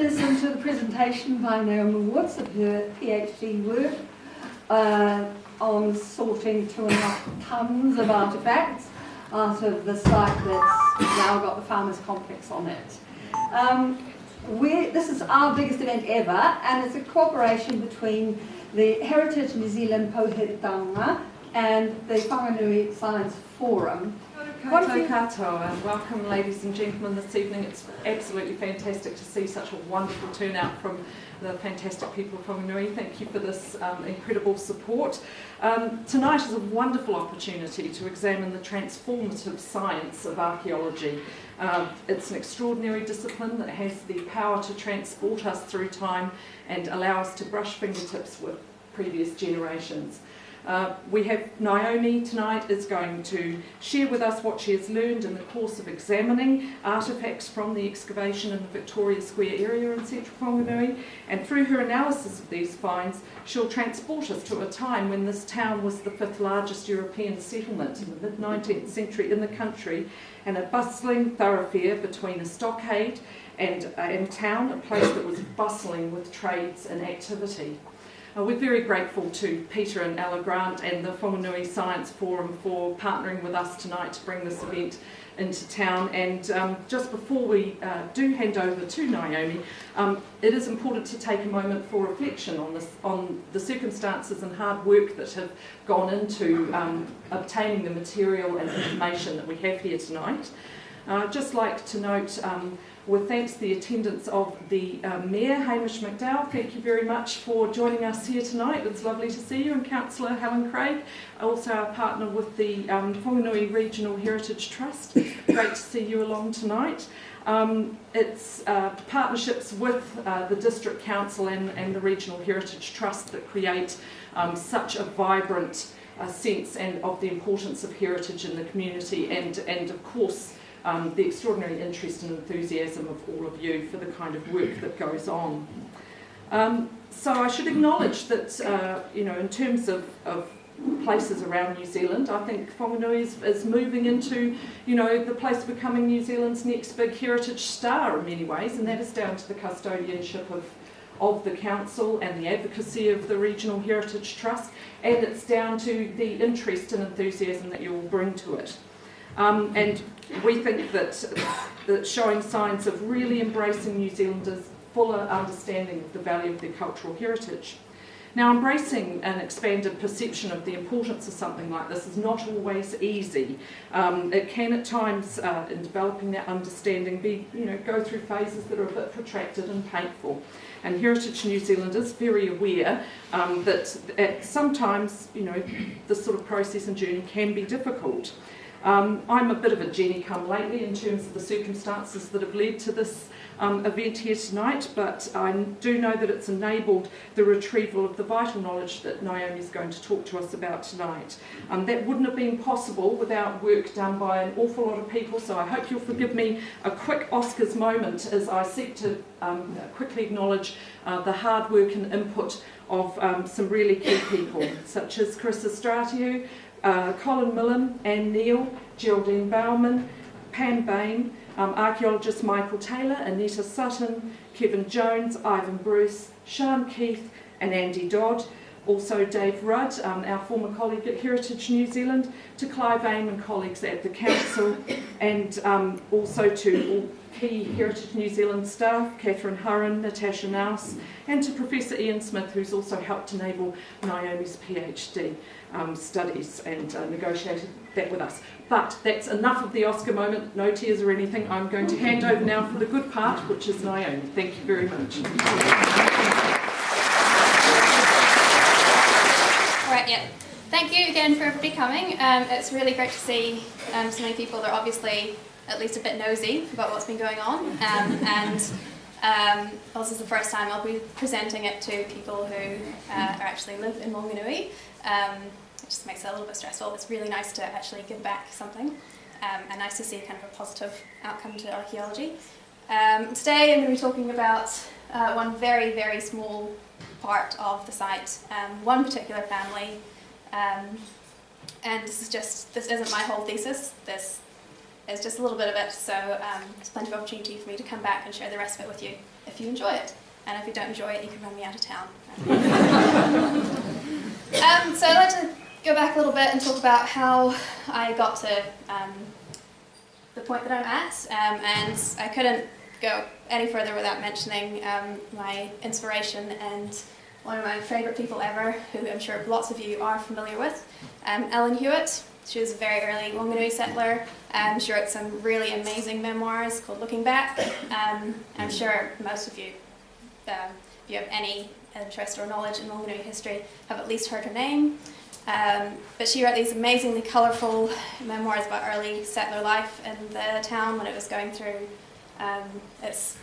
listen to the presentation by Naomi Woods of her PhD work on sorting 2.5 tons of artefacts out of the site that's now got the Farmers Complex on it. This is our biggest event ever, and it's a cooperation between the Heritage New Zealand Pohitanga and the Whanganui Science Forum. Koutou katoa, and welcome ladies and gentlemen this evening. It's absolutely fantastic to see such a wonderful turnout from the fantastic people of Whanganui. Thank you for this incredible support. Tonight is a wonderful opportunity to examine the transformative science of archaeology. It's an extraordinary discipline that has the power to transport us through time and allow us to brush fingertips with previous generations. We have Naomi tonight is going to share with us what she has learned in the course of examining artefacts from the excavation in the Victoria Square area in central Whanganui, and through her analysis of these finds she'll transport us to a time when this town was the 5th largest European settlement in the mid-19th century in the country, and a bustling thoroughfare between a stockade and town, a place that was bustling with trades and activity. We're very grateful to Peter and Ella Grant and the Whanganui Science Forum for partnering with us tonight to bring this event into town. And just before we do hand over to Naomi, it is important to take a moment for reflection on the circumstances and hard work that have gone into obtaining the material and information that we have here tonight. I'd just like to note, with thanks to the attendance of the Mayor, Hamish McDowell, thank you very much for joining us here tonight. It's lovely to see you, and Councillor Helen Craig, also our partner with the Whanganui Regional Heritage Trust. Great to see you along tonight. It's partnerships with the District Council and the Regional Heritage Trust that create such a vibrant sense of the importance of heritage in the community, and of course the extraordinary interest and enthusiasm of all of you for the kind of work that goes on. So I should acknowledge that, in terms of places around New Zealand, I think Whanganui is moving into, the place of becoming New Zealand's next big heritage star in many ways, and that is down to the custodianship of the council and the advocacy of the Regional Heritage Trust, and it's down to the interest and enthusiasm that you will bring to it. And we think that showing signs of really embracing New Zealanders' fuller understanding of the value of their cultural heritage. Now, embracing an expanded perception of the importance of something like this is not always easy. It can at times, in developing that understanding, go through phases that are a bit protracted and painful. And Heritage New Zealand is very aware that sometimes, this sort of process and journey can be difficult. I'm a bit of a Jenny come lately in terms of the circumstances that have led to this event here tonight, but I do know that it's enabled the retrieval of the vital knowledge that Naomi is going to talk to us about tonight. That wouldn't have been possible without work done by an awful lot of people, so I hope you'll forgive me a quick Oscars moment as I seek to quickly acknowledge the hard work and input of some really key people, such as Chris Estratiu, Colin Millen, Anne Neal, Geraldine Bauman, Pam Bain, archaeologist Michael Taylor, Anita Sutton, Kevin Jones, Ivan Bruce, Sian Keith and Andy Dodd, also Dave Rudd, our former colleague at Heritage New Zealand, to Clive Aim and colleagues at the Council, and also to all key Heritage New Zealand staff, Catherine Hurren, Natasha Naus, and to Professor Ian Smith, who's also helped enable Naomi's PhD studies and negotiated that with us. But that's enough of the Oscar moment, no tears or anything. I'm going to hand over now for the good part, which is Naomi. Thank you very much. Right, yeah. Thank you again for everybody coming. It's really great to see so many people that are obviously at least a bit nosy about what's been going on. This is the first time I'll be presenting it to people who actually live in Whanganui. It just makes it a little bit stressful. It's really nice to actually give back something, and nice to see kind of a positive outcome to archaeology. Today I'm going to be talking about one very, very small part of the site, one particular family, and this isn't my whole thesis. This is just a little bit of it, so there's plenty of opportunity for me to come back and share the rest of it with you if you enjoy it. And if you don't enjoy it, you can run me out of town. So I'd like to go back a little bit and talk about how I got to the point that I'm at, and I couldn't go any further without mentioning my inspiration and one of my favourite people ever, who I'm sure lots of you are familiar with, Ellen Hewitt. She was a very early Whanganui settler. She wrote some really amazing memoirs called Looking Back. I'm sure most of you, if you have any interest or knowledge in Whanganui history, have at least heard her name. But she wrote these amazingly colourful memoirs about early settler life in the town when it was going through its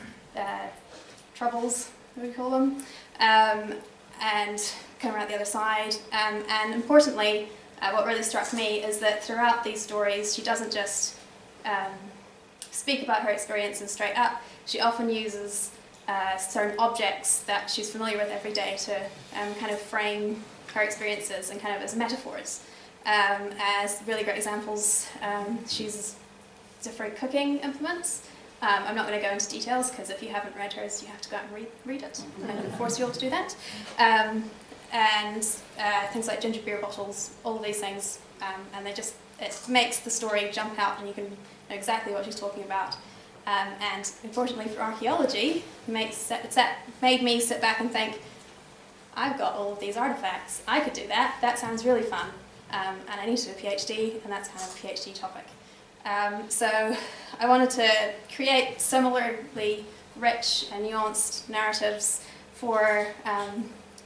troubles, what we call them, and coming out the other side. And importantly, what really struck me is that throughout these stories, she doesn't just speak about her experiences straight up. She often uses certain objects that she's familiar with every day to kind of frame her experiences and kind of as metaphors. As really great examples, she uses different cooking implements. I'm not going to go into details because if you haven't read hers, you have to go out and read it. I'm going to force you all to do that. And things like ginger beer bottles, all of these things, and it makes the story jump out and you can know exactly what she's talking about. And unfortunately for archaeology, it made me sit back and think, I've got all of these artifacts, I could do that, that sounds really fun, and I need to do a PhD, and that's kind of a PhD topic. So I wanted to create similarly rich and nuanced narratives for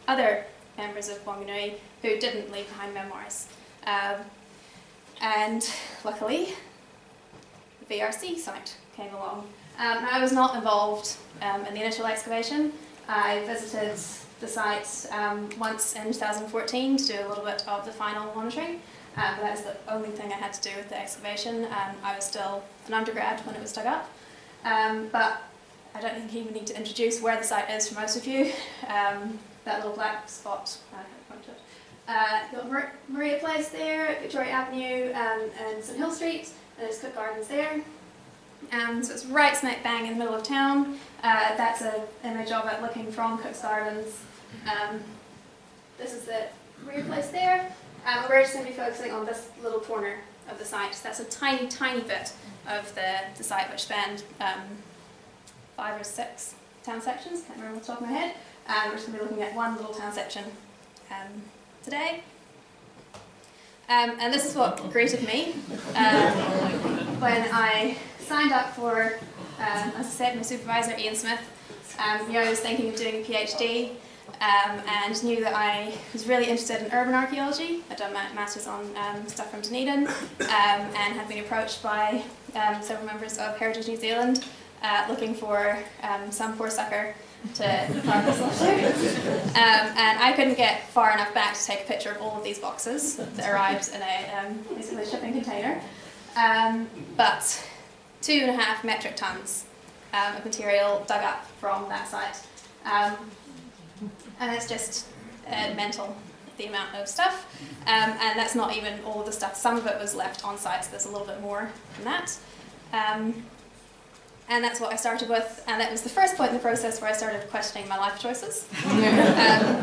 other members of Whanganui who didn't leave behind memoirs. And luckily, the VRC site came along. I was not involved in the initial excavation. I visited the site once in 2014 to do a little bit of the final monitoring. But that was the only thing I had to do with the excavation. I was still an undergrad when it was dug up. But I don't think you even need to introduce where the site is for most of you. That little black spot, you've got Maria Place there, Victoria Avenue, and St Hill Street, and there's Cook Gardens there. So it's right smack bang in the middle of town. That's an image of it looking from Cook's Gardens. This is the Maria Place there. We're just going to be focusing on this little corner of the site. So that's a tiny, tiny bit of the site which spanned 5 or 6 town sections. Can't remember off the top of my head. We're just going to be looking at one little town section today. And this is what greeted me when I signed up for, as I said, my supervisor, Ian Smith. I was thinking of doing a PhD and knew that I was really interested in urban archaeology. I'd done my master's on stuff from Dunedin and had been approached by several members of Heritage New Zealand looking for some poor sucker to carve this letter. And I couldn't get far enough back to take a picture of all of these boxes that arrived in a basically a shipping container. But 2.5 metric tons of material dug up from that site. And it's just mental, the amount of stuff. And that's not even all of the stuff. Some of it was left on site, so there's a little bit more than that. And that's what I started with, and that was the first point in the process where I started questioning my life choices.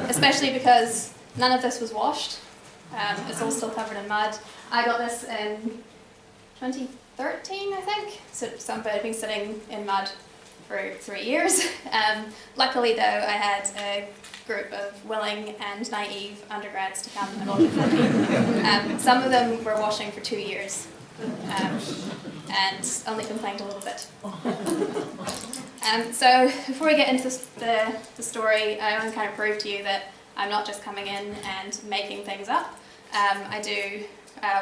Especially because none of this was washed. It's all still covered in mud. I got this in 2013, I think. So some bit had been sitting in mud for 3 years. Luckily though, I had a group of willing and naive undergrads to come and look at me. Some of them were washing for 2 years. And only complained a little bit. So before we get into the story, I want to kind of prove to you that I'm not just coming in and making things up. I do,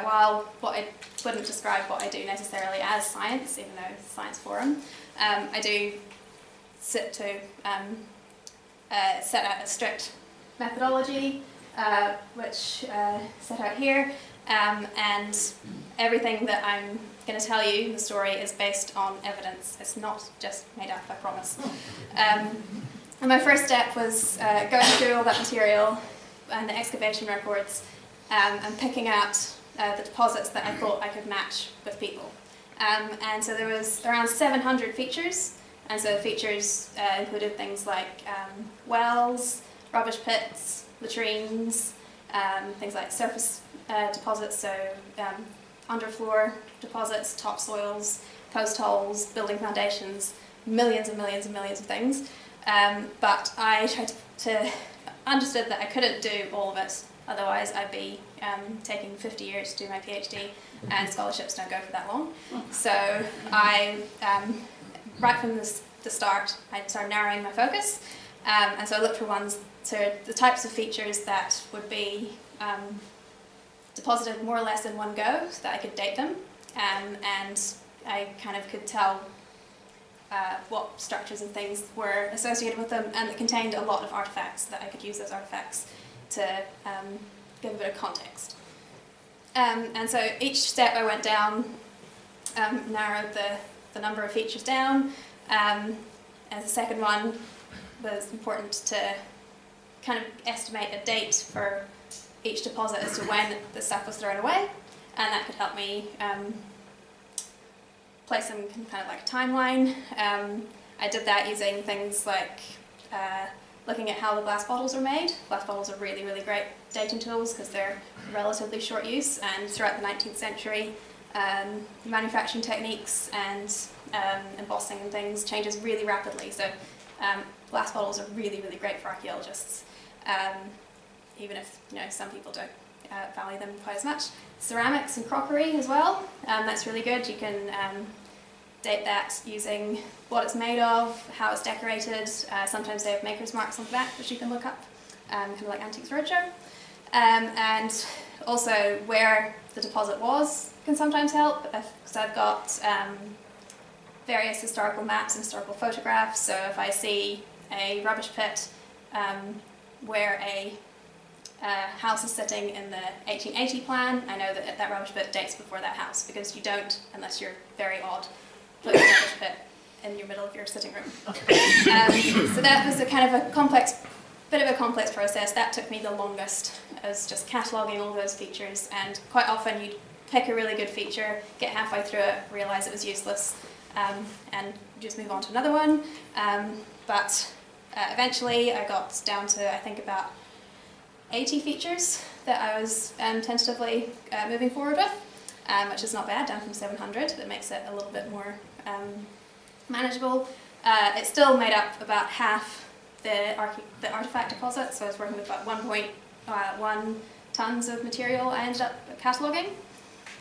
while what I wouldn't describe what I do necessarily as science, even though it's a science forum, I do sit to set out a strict methodology, which set out here, and everything that I'm going to tell you, the story, is based on evidence. It's not just made up, I promise. And my first step was going through all that material and the excavation records and picking out the deposits that I thought I could match with people. And so there was around 700 features And so features included things like wells, rubbish pits, latrines, things like surface deposits, so underfloor deposits, topsoils, post holes, building foundations, millions and millions and millions of things. But I tried to understood that I couldn't do all of it, otherwise I'd be taking 50 years to do my PhD, and scholarships don't go for that long. So I, right from the start, I started narrowing my focus, and so I looked for ones, so the types of features that would be deposited more or less in one go, so that I could date them, and I kind of could tell what structures and things were associated with them, and it contained a lot of artifacts that I could use those artifacts to give a bit of context. And so each step I went down narrowed the number of features down, and the second one was important to kind of estimate a date for each deposit as to when the stuff was thrown away, and that could help me place some kind of like a timeline. I did that using things like looking at how the glass bottles are made. Glass bottles are really, really great dating tools because they're relatively short use, and throughout the 19th century manufacturing techniques and embossing and things changes really rapidly, so glass bottles are really, really great for archaeologists, even if some people don't value them quite as much. Ceramics and crockery as well, that's really good. You can date that using what it's made of, how it's decorated. Sometimes they have maker's marks on the back, which you can look up, kind of like Antiques Roadshow. And also where the deposit was can sometimes help, because I've got various historical maps and historical photographs. So if I see a rubbish pit where a house is sitting in the 1880 plan, I know that that rubbish pit dates before that house, because you don't, unless you're very odd, put a rubbish pit in your middle of your sitting room. So that was a kind of a bit of a complex process. That took me the longest, as just cataloguing all those features, and quite often you'd pick a really good feature, get halfway through it, realise it was useless, and just move on to another one. But eventually I got down to, I think, about 80 features that I was tentatively moving forward with, which is not bad, down from 700. That makes it a little bit more manageable. It still made up about half the artifact deposit, so I was working with about 1.1 tons of material I ended up cataloguing.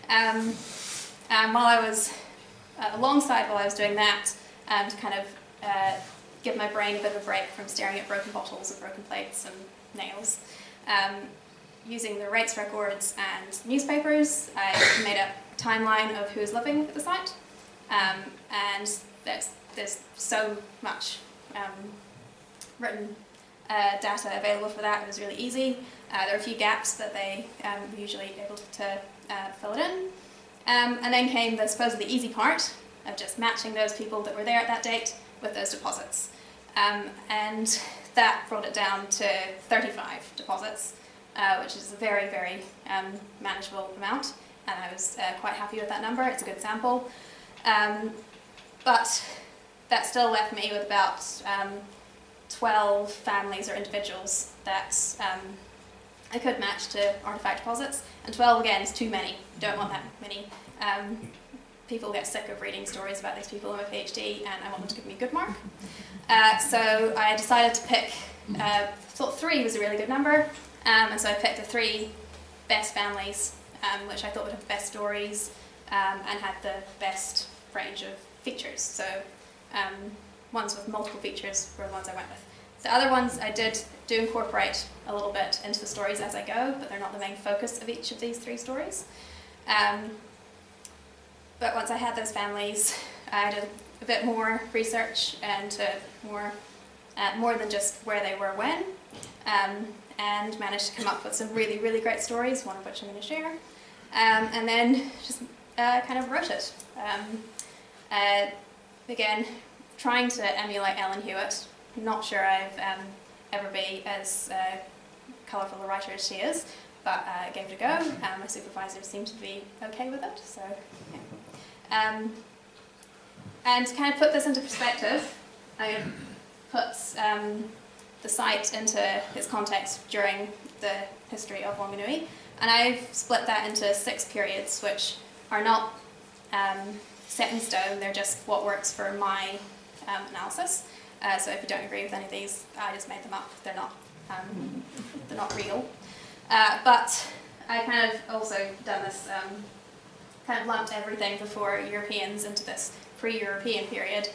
And while I was, while I was doing that, to kind of give my brain a bit of a break from staring at broken bottles and broken plates and nails, using the rates records and newspapers, I made a timeline of who was living at the site, and there's so much written data available for that. It was really easy. There are a few gaps that they were usually able to fill it in. And then came the supposedly easy part of just matching those people that were there at that date with those deposits. And that brought it down to 35 deposits, which is a very, very manageable amount, and I was quite happy with that number. It's a good sample. But that still left me with about 12 families or individuals that I could match to artifact deposits, and 12 again is too many. You don't want that many. People get sick of reading stories about these people in my PhD, and I want them to give me a good mark. So I decided to pick, thought 3 was a really good number, and so I picked the 3 best families, which I thought would have the best stories and had the best range of features. So ones with multiple features were the ones I went with. The other ones I do incorporate a little bit into the stories as I go, but they're not the main focus of each of these 3 stories. But once I had those families, I did a bit more research into more than just where they were when, and managed to come up with some really, really great stories, one of which I'm going to share, and then just kind of wrote it. Again, trying to emulate Ellen Hewitt. Not sure I've ever be as colourful a writer as she is, but I gave it a go. My supervisor seemed to be okay with it, so yeah. And to kind of put this into perspective, I'm going to put the site into its context during the history of Whanganui, and I've split that into 6 periods, which are not set in stone. They're just what works for my analysis. So if you don't agree with any of these, I just made them up. They're not real. But I kind of also done this, kind of lumped everything before Europeans into this pre-European period,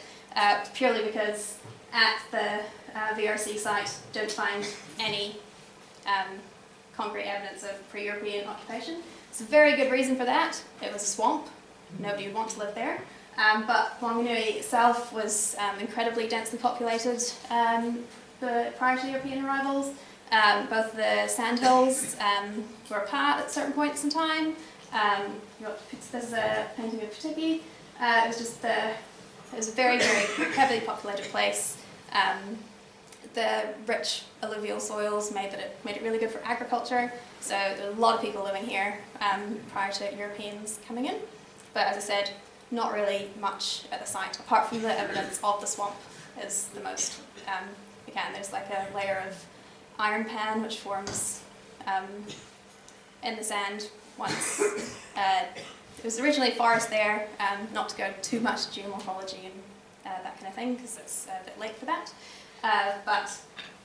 purely because at the VRC site don't find any concrete evidence of pre-European occupation. It's a very good reason for that. It was a swamp. Nobody would want to live there. But Whanganui itself was incredibly densely populated prior to European arrivals. Both the sandhills were apart at certain points in time. This is a painting of Patiki. It was a very, very heavily populated place. The rich alluvial soils made it really good for agriculture. So there were a lot of people living here prior to Europeans coming in. But as I said, not really much at the site, apart from the evidence of the swamp is the most. Again, there's like a layer of iron pan which forms in the sand once. It was originally forest there, not to go too much geomorphology and that kind of thing, because it's a bit late for that. But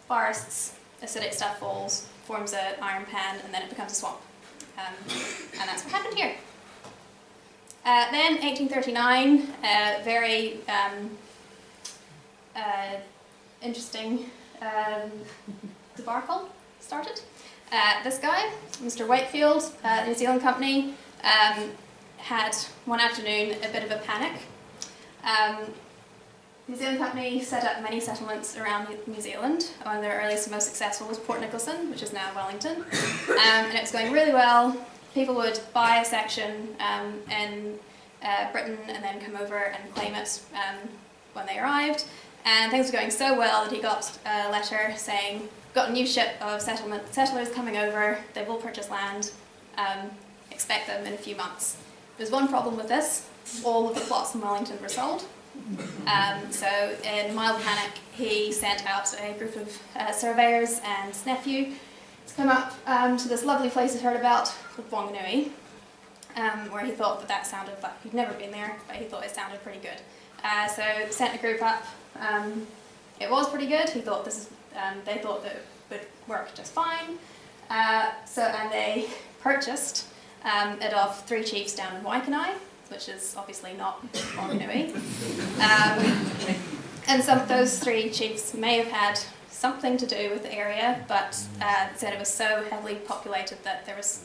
forests, acidic stuff falls, forms an iron pan, and then it becomes a swamp. And that's what happened here. Then 1839, very interesting debacle started. This guy, Mr. Wakefield, the New Zealand company, had one afternoon a bit of a panic. New Zealand company set up many settlements around New Zealand. One of their earliest and most successful was Port Nicholson, which is now Wellington. And it was going really well. People would buy a section in Britain and then come over and claim it when they arrived. And things were going so well that he got a letter saying, got a new ship of settlers coming over, they will purchase land, expect them in a few months. There's one problem with this: all of the plots in Wellington were sold. So in mild panic, he sent out a group of surveyors and his nephew to come up to this lovely place he'd heard about called Whanganui, where he thought that sounded like, he'd never been there, but he thought it sounded pretty good. So sent a group up. It was pretty good. He thought they thought that it would work just fine. And they purchased it off 3 chiefs down in Whanganui, which is obviously not Whanganui. And some of those 3 chiefs may have had something to do with the area, but said it was so heavily populated that there was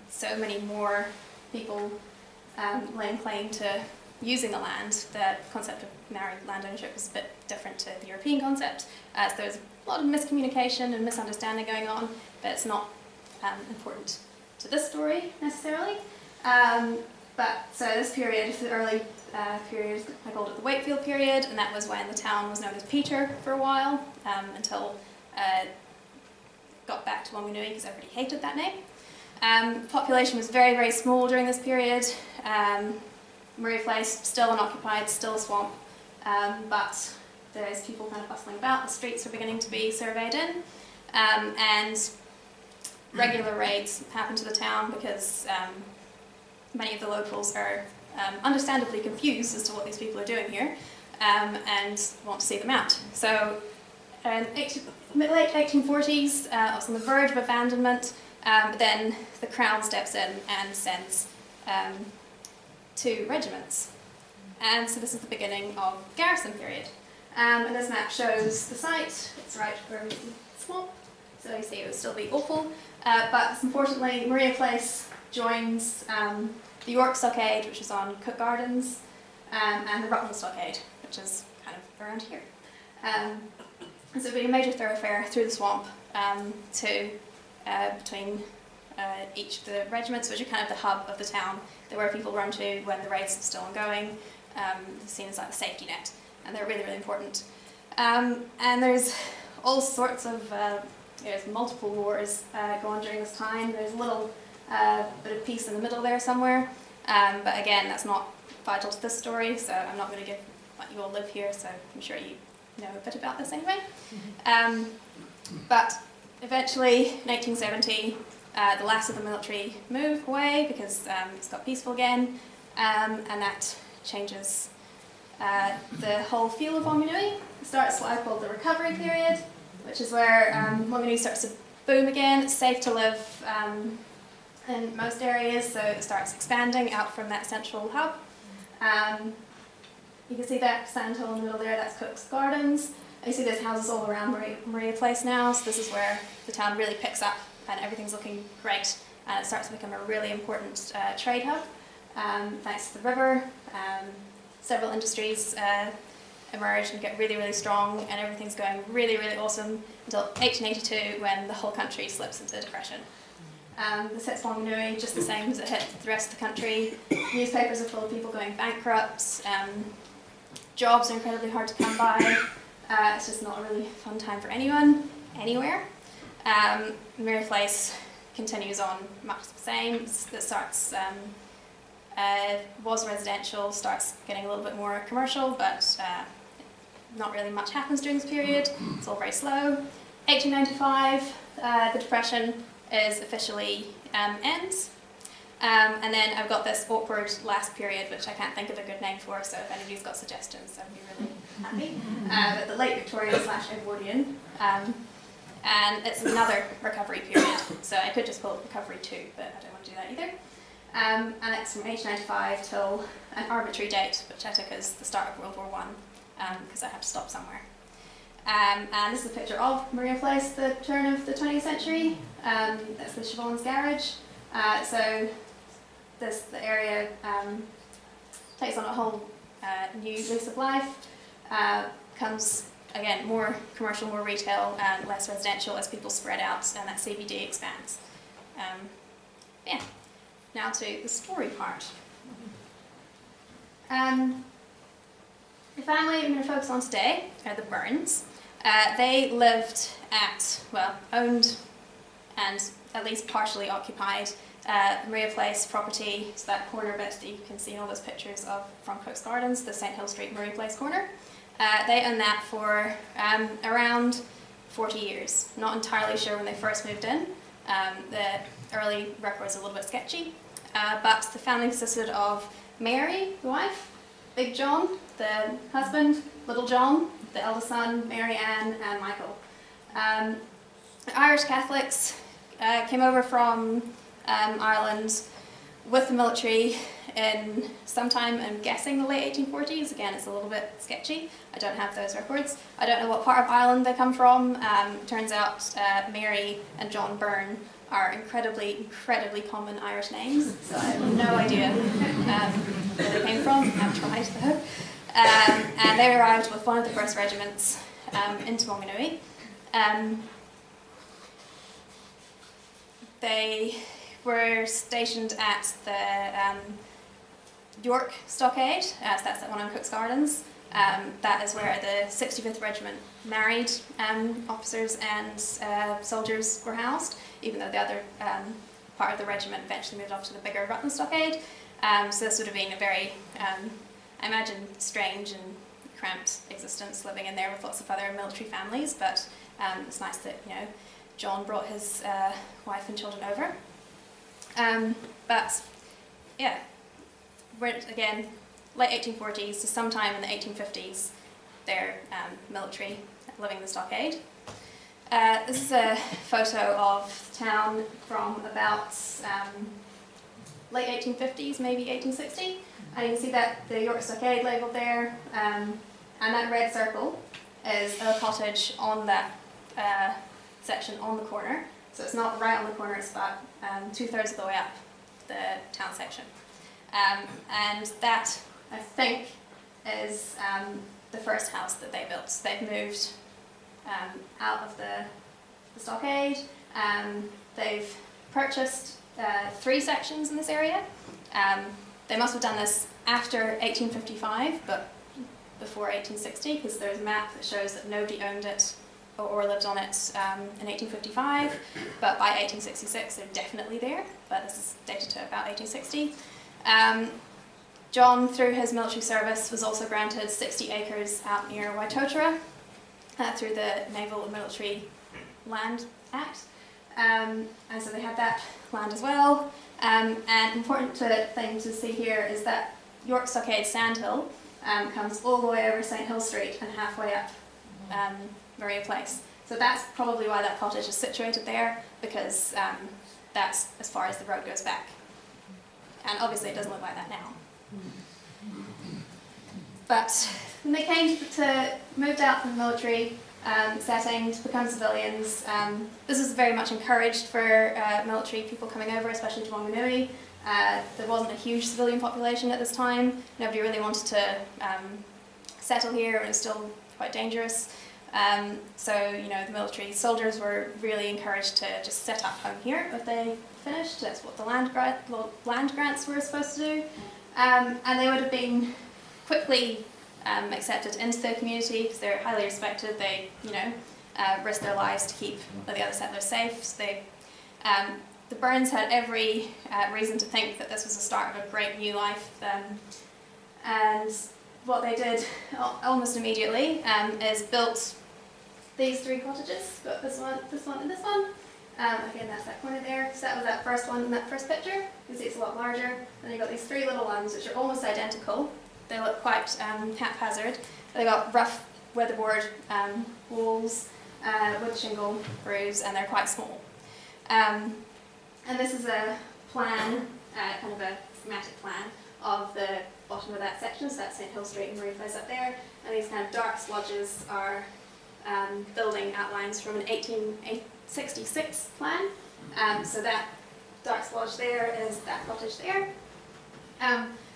so many more people laying claim to using the land. The concept of married land ownership was a bit different to the European concept. So there's a lot of miscommunication and misunderstanding going on, but it's not important to this story necessarily. So this period, the early period, I called it the Wakefield period, and that was when the town was known as Peter for a while, until it got back to Whanganui because everybody hated that name. Population was very, very small during this period. Maria Place, still unoccupied, still a swamp, but there's people kind of bustling about. The streets are beginning to be surveyed in, and regular raids happen to the town because many of the locals are understandably confused as to what these people are doing here, and want to see them out. So in late 1840s, I was on the verge of abandonment, but then the Crown steps in and sends 2 regiments. And so this is the beginning of garrison period. And this map shows the site. It's right where we see the swamp, so you see it would still be awful. But importantly, Maria Place joins the York Stockade, which is on Cook Gardens, and the Rutland Stockade, which is kind of around here. So it would be a major thoroughfare through the swamp between each of the regiments, which are kind of the hub of the town. They're where people run to when the raids are still ongoing. Seen as like the safety net, and they're really, really important. And there's all sorts of there's multiple wars going on during this time. There's a little bit of peace in the middle there somewhere, but again, that's not vital to this story, so I'm not going to give you all live here, so I'm sure you know a bit about this anyway. But eventually, in 1870, the last of the military move away because it's got peaceful again, and that changes the whole feel of Whanganui. It starts what I call the recovery period, which is where Whanganui starts to boom again. It's safe to live in most areas, so it starts expanding out from that central hub. You can see that sandhill in the middle there, that's Cook's Gardens. And you see there's houses all around Maria Place now, so this is where the town really picks up and everything's looking great. And it starts to become a really important trade hub. Thanks to the river, several industries emerge and get really, really strong, and everything's going really, really awesome until 1882 when the whole country slips into depression. This hits Whanganui just the same as it hit the rest of the country. Newspapers are full of people going bankrupt. Jobs are incredibly hard to come by. It's just not a really fun time for anyone, anywhere. Maria Place continues on much the same. It starts, was residential, starts getting a little bit more commercial, but not really much happens during this period. It's all very slow. 1895, the Depression is officially ends. And then I've got this awkward last period, which I can't think of a good name for, so if anybody's got suggestions, I'd be really happy. But the late Victorian / Edwardian. And it's another recovery period, so I could just call it Recovery 2, but I don't want to do that either. And it's from 1895 till an arbitrary date, which I took as the start of World War I, because I had to stop somewhere. And this is a picture of Maria Place, the turn of the 20th century. That's the Siobhan's garage. So the area takes on a whole new lease of life. Comes, again, more commercial, more retail, and less residential as people spread out and that CBD expands. Yeah, now to the story part. The family I'm going to focus on today are the Burns. They lived at, well, owned and at least partially occupied Maria Place property, so that corner bit that you can see in all those pictures of from Cook's Gardens, the St Hill Street Maria Place corner. They owned that for around 40 years. Not entirely sure when they first moved in. The early records are a little bit sketchy, but the family consisted of Mary, the wife, Big John, the husband, Little John, the eldest son, Mary Ann, and Michael. The Irish Catholics came over from Ireland with the military in sometime, I'm guessing, the late 1840s. Again, it's a little bit sketchy. I don't have those records. I don't know what part of Ireland they come from. Turns out Mary and John Byrne are incredibly, incredibly common Irish names, so I have no idea where they came from. I've tried though. And they arrived with one of the first regiments into Whanganui. They were stationed at the York Stockade, so that's that one on Cook's Gardens. That is where the 65th Regiment married officers and soldiers were housed, even though the other part of the regiment eventually moved off to the bigger Rutland Stockade. So this would have been a very, I imagine, strange and cramped existence living in there with lots of other military families, but it's nice that, you know, John brought his wife and children over. But yeah, we're again late 1840s to sometime in the 1850s. They're military living in the stockade. This is a photo of town from about late 1850s, maybe 1860, and you can see that the York Stockade labelled there, and that red circle is a cottage on that section on the corner. So it's not right on the corner, it's about 2/3 of the way up the town section. And that, I think, is the first house that they built. So they've moved out of the stockade. They've purchased 3 sections in this area. They must have done this after 1855, but before 1860, because there's a map that shows that nobody owned it or lived on it in 1855, but by 1866 they're definitely there, but this is dated to about 1860. John, through his military service, was also granted 60 acres out near Waitotara through the Naval and Military Land Act. And so they had that land as well. And important thing to see here is that York Stockade Sandhill comes all the way over St Hill Street and halfway up Maria Place. So that's probably why that cottage is situated there, because that's as far as the road goes back. And obviously it doesn't look like that now. But when they came to moved out from the military setting to become civilians, this was very much encouraged for military people coming over, especially to Whanganui. There wasn't a huge civilian population at this time. Nobody really wanted to settle here, and it was still quite dangerous. So, you know, the military soldiers were really encouraged to just set up home here if they finished. That's what the land grants were supposed to do. And they would have been quickly accepted into the community because they're highly respected. They, you know, risk their lives to keep the other settlers safe. So they, the Burns had every reason to think that this was the start of a great new life. And what they did almost immediately is built these three cottages. Got this one, and this one. Again, that's that corner there. So that was that first one in that first picture. You can see it's a lot larger. And you've got these three little ones which are almost identical. They look quite haphazard. They've got rough weatherboard walls, wood shingle roofs, and they're quite small. And this is a plan, kind of a schematic plan of the bottom of that section. So that's St Hill Street and Maria Place up there. And these kind of dark splodges are building outlines from an 1866 plan. So that dark splodge there is that cottage there.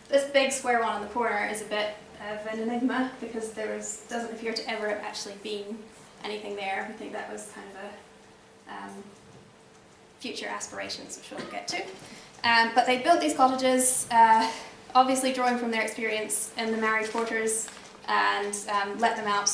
This big square one on the corner is a bit of an enigma because there doesn't appear to ever have actually been anything there. I think that was kind of a future aspirations, which we'll get to. But they built these cottages, obviously drawing from their experience in the married quarters, and let them out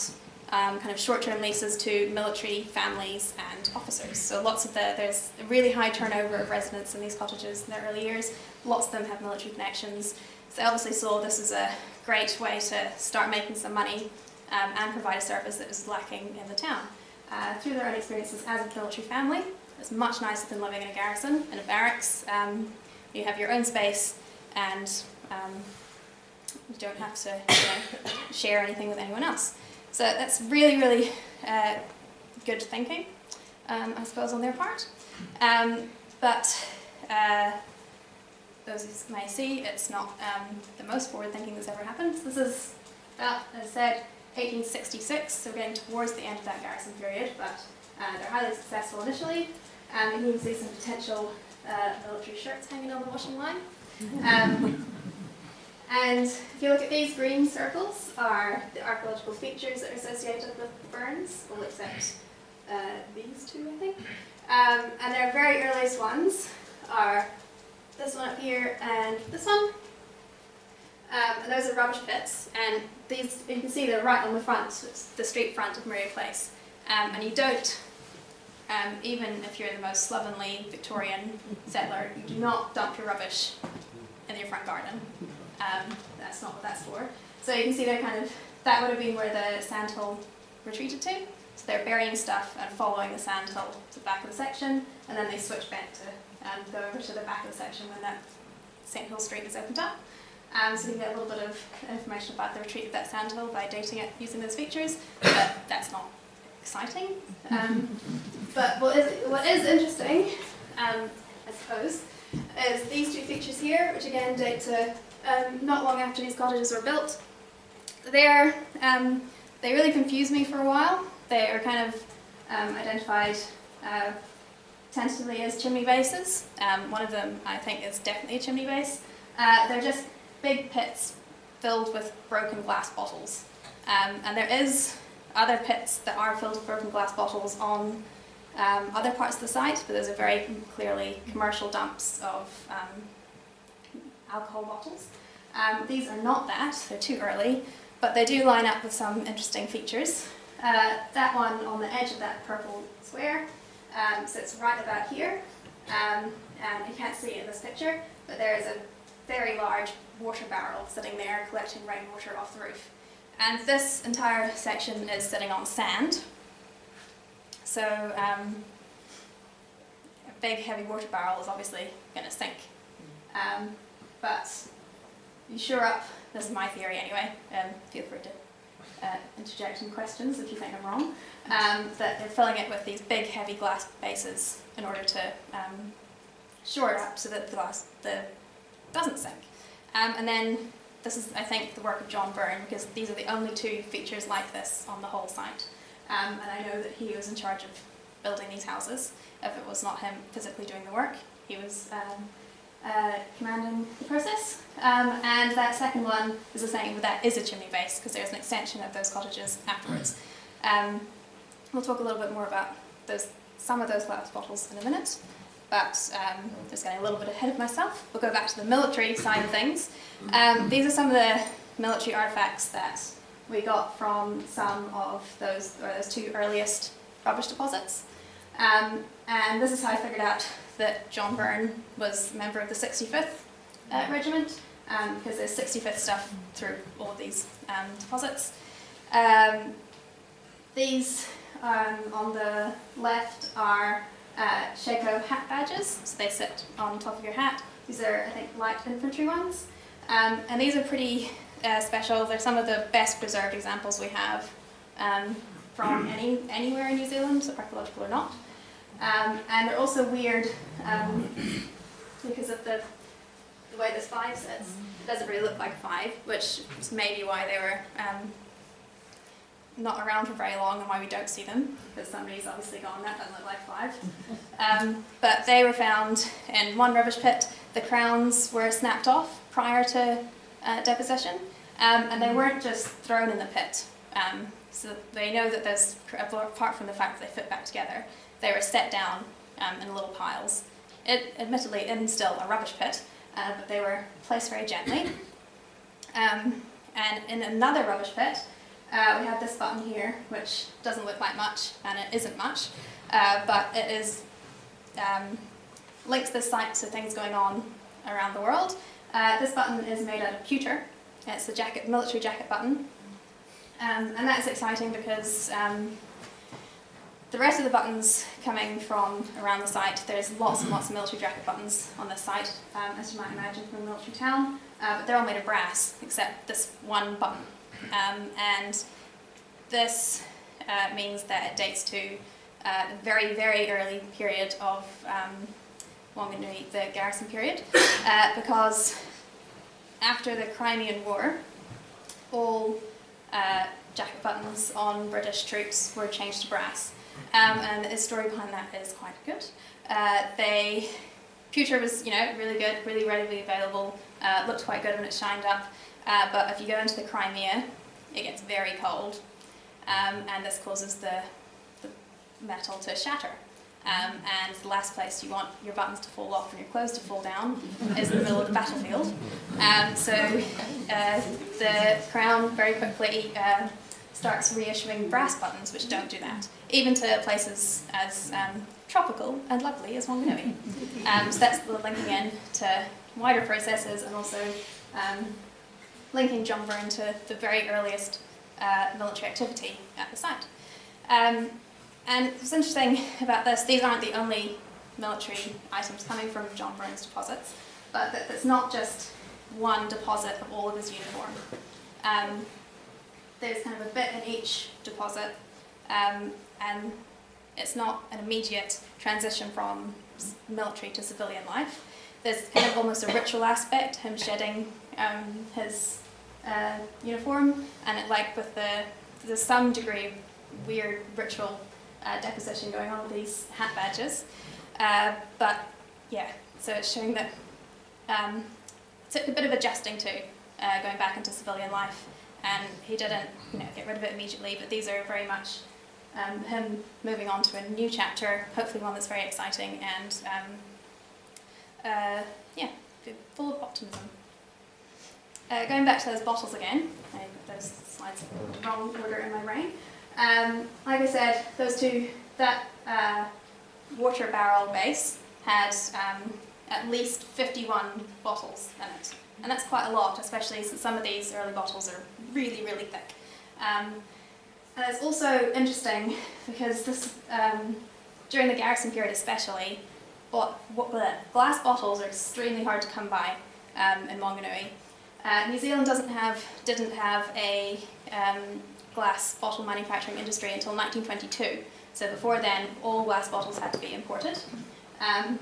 kind of short-term leases to military families and officers. So there's a really high turnover of residents in these cottages in their early years. Lots of them have military connections. So they obviously saw this as a great way to start making some money and provide a service that was lacking in the town. Through their own experiences as a military family, it's much nicer than living in a garrison, in a barracks. You have your own space, and you don't have to share anything with anyone else. So that's really, really good thinking, I suppose, on their part. But those you may see, it's not the most forward thinking that's ever happened. This is about, as I said, 1866, so we're getting towards the end of that garrison period, but they're highly successful initially. And you can see some potential military shirts hanging on the washing line. And if you look at these green circles, are the archaeological features that are associated with the Burns, all except these two, I think. And their very earliest ones are this one up here and this one. And those are rubbish pits, and these, you can see they're right on the front, the street front of Maria Place. And you don't, even if you're the most slovenly Victorian settler, you do not dump your rubbish in your front garden. That's not what that's for. So you can see they're kind of, that would have been where the sandhill retreated to. So they're burying stuff and following the sandhill to the back of the section, and then they switch back to go over to the back of the section when that St Hill Street is opened up. So you can get a little bit of information about the retreat of that sandhill by dating it using those features, but that's not exciting. But what is interesting, I suppose, is these two features here, which again date to not long after these cottages were built. They really confused me for a while. They are kind of identified tentatively as chimney bases. One of them, I think, is definitely a chimney base. They're just big pits filled with broken glass bottles. And there is other pits that are filled with broken glass bottles on other parts of the site, but those are very clearly commercial dumps of alcohol bottles. These are not that, they're too early, but they do line up with some interesting features. That one on the edge of that purple square sits right about here, and you can't see it in this picture, but there is a very large water barrel sitting there collecting rainwater off the roof. And this entire section is sitting on sand. So a big heavy water barrel is obviously going to sink. But you shore up, this is my theory anyway, feel free to interject in questions if you think I'm wrong, that they're filling it with these big heavy glass bases in order to shore it up so that the glass doesn't sink. And then this is, I think, the work of John Byrne, because these are the only two features like this on the whole site. And I know that he was in charge of building these houses. If it was not him physically doing the work, he was commanding the process. And that second one is the same, but that is a chimney base, because there's an extension of those cottages afterwards. We'll talk a little bit more about some of those glass bottles in a minute, but just getting a little bit ahead of myself. We'll go back to the military side of things. These are some of the military artifacts that we got from some of those two earliest rubbish deposits. And this is how I figured out that John Byrne was a member of the 65th Regiment, because there's 65th stuff through all of these deposits. These on the left are Shako hat badges, so they sit on top of your hat. These are, I think, light infantry ones. And these are pretty special. They're some of the best preserved examples we have from anywhere in New Zealand, archaeological or not. And they're also weird because of the way this 5 sits. It doesn't really look like a 5, which is maybe why they were not around for very long and why we don't see them, because somebody's obviously gone, that doesn't look like 5. But they were found in one rubbish pit. The crowns were snapped off prior to deposition, and they weren't just thrown in the pit. So they know that there's, apart from the fact that they fit back together, they were set down in little piles. Admittedly in still a rubbish pit, but they were placed very gently. And in another rubbish pit, we have this button here, which doesn't look like much, and it isn't much, but it is links this site to things going on around the world. This button is made out of pewter. It's the military jacket button, and that's exciting because the rest of the buttons coming from around the site, there's lots and lots of military jacket buttons on this site, as you might imagine from a military town, but they're all made of brass, except this one button. And this means that it dates to the very, very early period of Whanganui, the garrison period, because after the Crimean War, all jacket buttons on British troops were changed to brass. And the story behind that is quite good. Pewter was, really good, really readily available, looked quite good when it shined up. But if you go into the Crimea, it gets very cold, and this causes the metal to shatter. And the last place you want your buttons to fall off and your clothes to fall down is in the middle of the battlefield. So the Crown very quickly starts reissuing brass buttons, which don't do that, even to places as tropical and lovely as Whanganui. So that's the linking in to wider processes, and also linking John Byrne to the very earliest military activity at the site. And what's interesting about this, these aren't the only military items coming from John Byrne's deposits, but that it's not just one deposit of all of his uniform. There's kind of a bit in each deposit, and it's not an immediate transition from military to civilian life. There's kind of almost a ritual aspect, him shedding his uniform, and there's some degree of weird ritual deposition going on with these hat badges. But yeah, so it's showing that it's a bit of adjusting to going back into civilian life, and he didn't get rid of it immediately, but these are very much him moving on to a new chapter, hopefully one that's very exciting and full of optimism. Going back to those bottles again, I put those slides in the wrong order in my brain. Like I said, those two, that water barrel base had at least 51 bottles in it. And that's quite a lot, especially since some of these early bottles are really, really thick. And it's also interesting because this, during the garrison period especially, glass bottles are extremely hard to come by in Whanganui. New Zealand didn't have a glass bottle manufacturing industry until 1922. So before then, all glass bottles had to be imported. And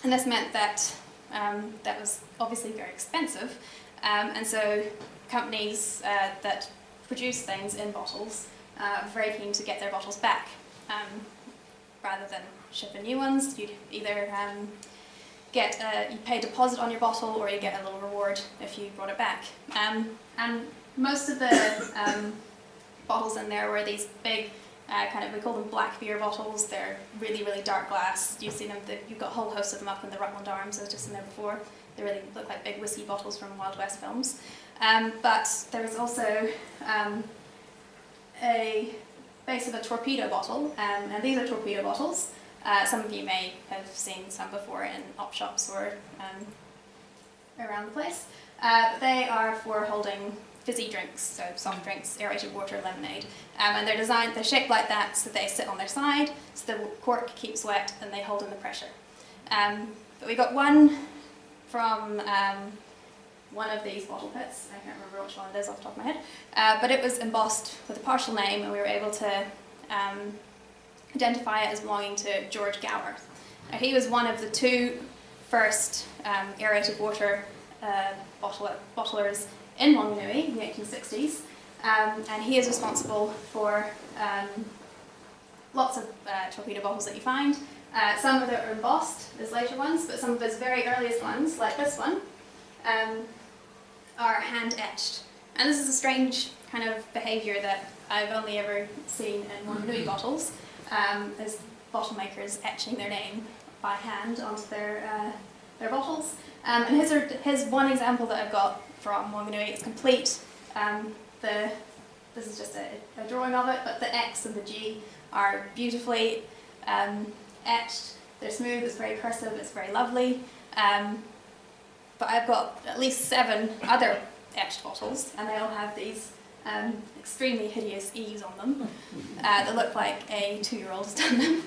this meant that that was obviously very expensive. And so companies that produce things in bottles are very keen to get their bottles back. Rather than shipping new ones, you'd either you pay a deposit on your bottle, or you get a little reward if you brought it back. And most of the bottles in there were these big, we call them black beer bottles. They're really, really dark glass. You've seen them, you've got a whole host of them up in the Rutland Arms. I was just in there before. They really look like big whiskey bottles from Wild West films. But there's also a base of a torpedo bottle, and these are torpedo bottles. Some of you may have seen some before in op shops or around the place. But they are for holding fizzy drinks, so soft drinks, aerated water, lemonade. And they're shaped like that so they sit on their side, so the cork keeps wet and they hold in the pressure. But we got one from one of these bottle pits. I can't remember which one it is off the top of my head. But it was embossed with a partial name, and we were able to identify it as belonging to George Gower. Now, he was one of the two first aerated water bottlers in Whanganui in the 1860s, and he is responsible for lots of torpedo bottles that you find. Some of them are embossed, there's later ones, but some of his very earliest ones, like this one, are hand-etched. And this is a strange kind of behaviour that I've only ever seen in Whanganui bottles. There's bottle makers etching their name by hand onto their bottles. And his one example that I've got from Whanganui is complete. This is just a drawing of it, but the X and the G are beautifully etched. They're smooth, it's very cursive, it's very lovely. But I've got at least 7 other etched bottles, and they all have these extremely hideous E's on them that look like a 2-year-old has done them.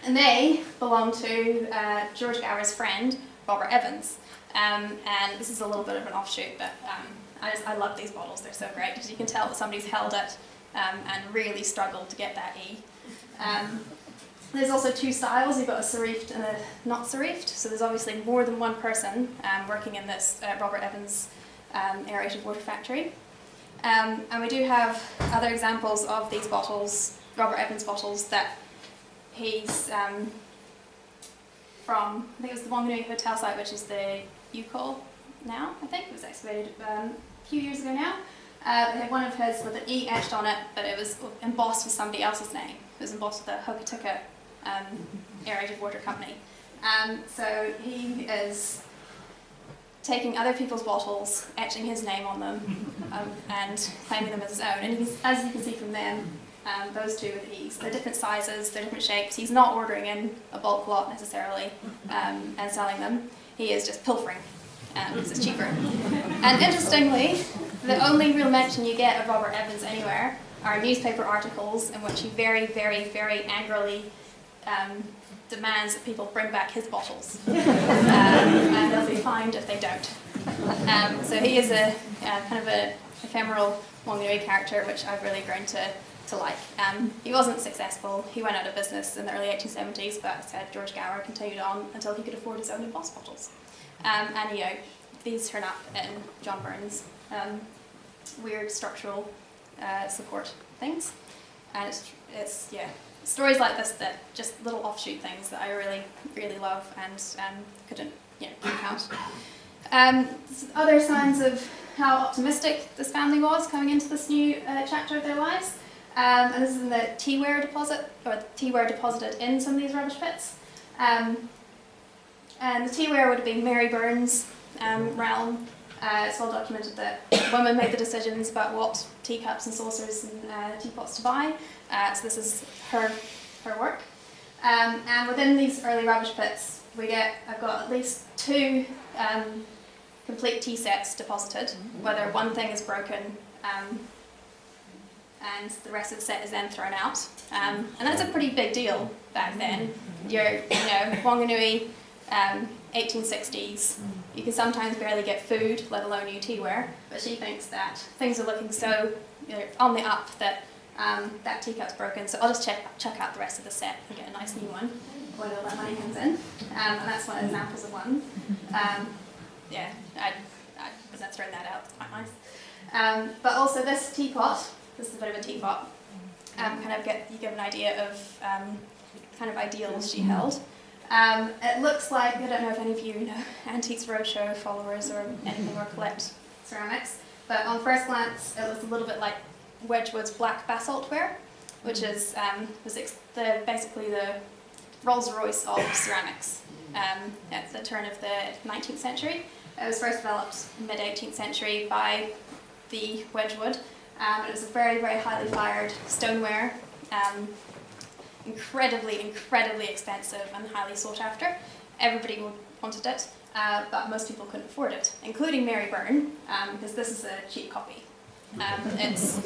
And they belong to George Gower's friend, Robert Evans. And this is a little bit of an offshoot, but I love these bottles. They're so great, because you can tell that somebody's held it and really struggled to get that E. There's also 2 styles. You've got a serifed and a not serifed, so there's obviously more than one person working in this Robert Evans aerated water factory. And we do have other examples of these bottles, Robert Evans bottles, that he's from, I think it was the Whanganui Hotel site, which is the UCall now, I think. It was excavated a few years ago now. They had one of his with an E etched on it, but it was embossed with somebody else's name. It was embossed with the Hokitika aerated water company. So he is taking other people's bottles, etching his name on them, and claiming them as his own. And as you can see from them, those 2 with E's, they're different sizes, they're different shapes. He's not ordering in a bulk lot necessarily and selling them. He is just pilfering because it's cheaper. And interestingly, the only real mention you get of Robert Evans anywhere are newspaper articles in which he very, very, very angrily demands that people bring back his bottles, and they'll be fined if they don't. So he is a kind of an ephemeral Whanganui character, which I've really grown to like. He wasn't successful. He went out of business in the early 1870s, but as I said, George Gower continued on until he could afford his own embossed bottles. And these turn up in John Byrne's weird structural support things, and it's stories like this, that just little offshoot things that I really, really love and couldn't count. Other signs of how optimistic this family was coming into this new chapter of their lives. And this is in the teaware deposit, or the teaware deposited in some of these rubbish pits. And the teaware would have been Mary Burns' realm. It's well documented that women made the decisions about what teacups and saucers and teapots to buy. So this is her work. And within these early rubbish pits, I've got at least 2 complete tea sets deposited, whether one thing is broken and the rest of the set is then thrown out. And that's a pretty big deal back then. Whanganui, 1860s, you can sometimes barely get food, let alone new teaware, but she thinks that things are looking so on the up that that teacup's broken, so I'll just chuck out the rest of the set and get a nice new one when all that money comes in. And that's one of the examples of one. I was not throwing that out, it's quite nice. But also this teapot, this is a bit of a teapot, you get an idea of kind of ideals she held. It looks like, I don't know if any of you know Antiques Roadshow followers or anything or collect ceramics, but on first glance it looks a little bit like Wedgwood's black basalt ware, which is basically the Rolls-Royce of ceramics at the turn of the 19th century. It was first developed mid-18th century by the Wedgwood. It was a very, very highly fired stoneware, incredibly expensive and highly sought after. Everybody wanted it, but most people couldn't afford it, including Mary Byrne, because this is a cheap copy. It's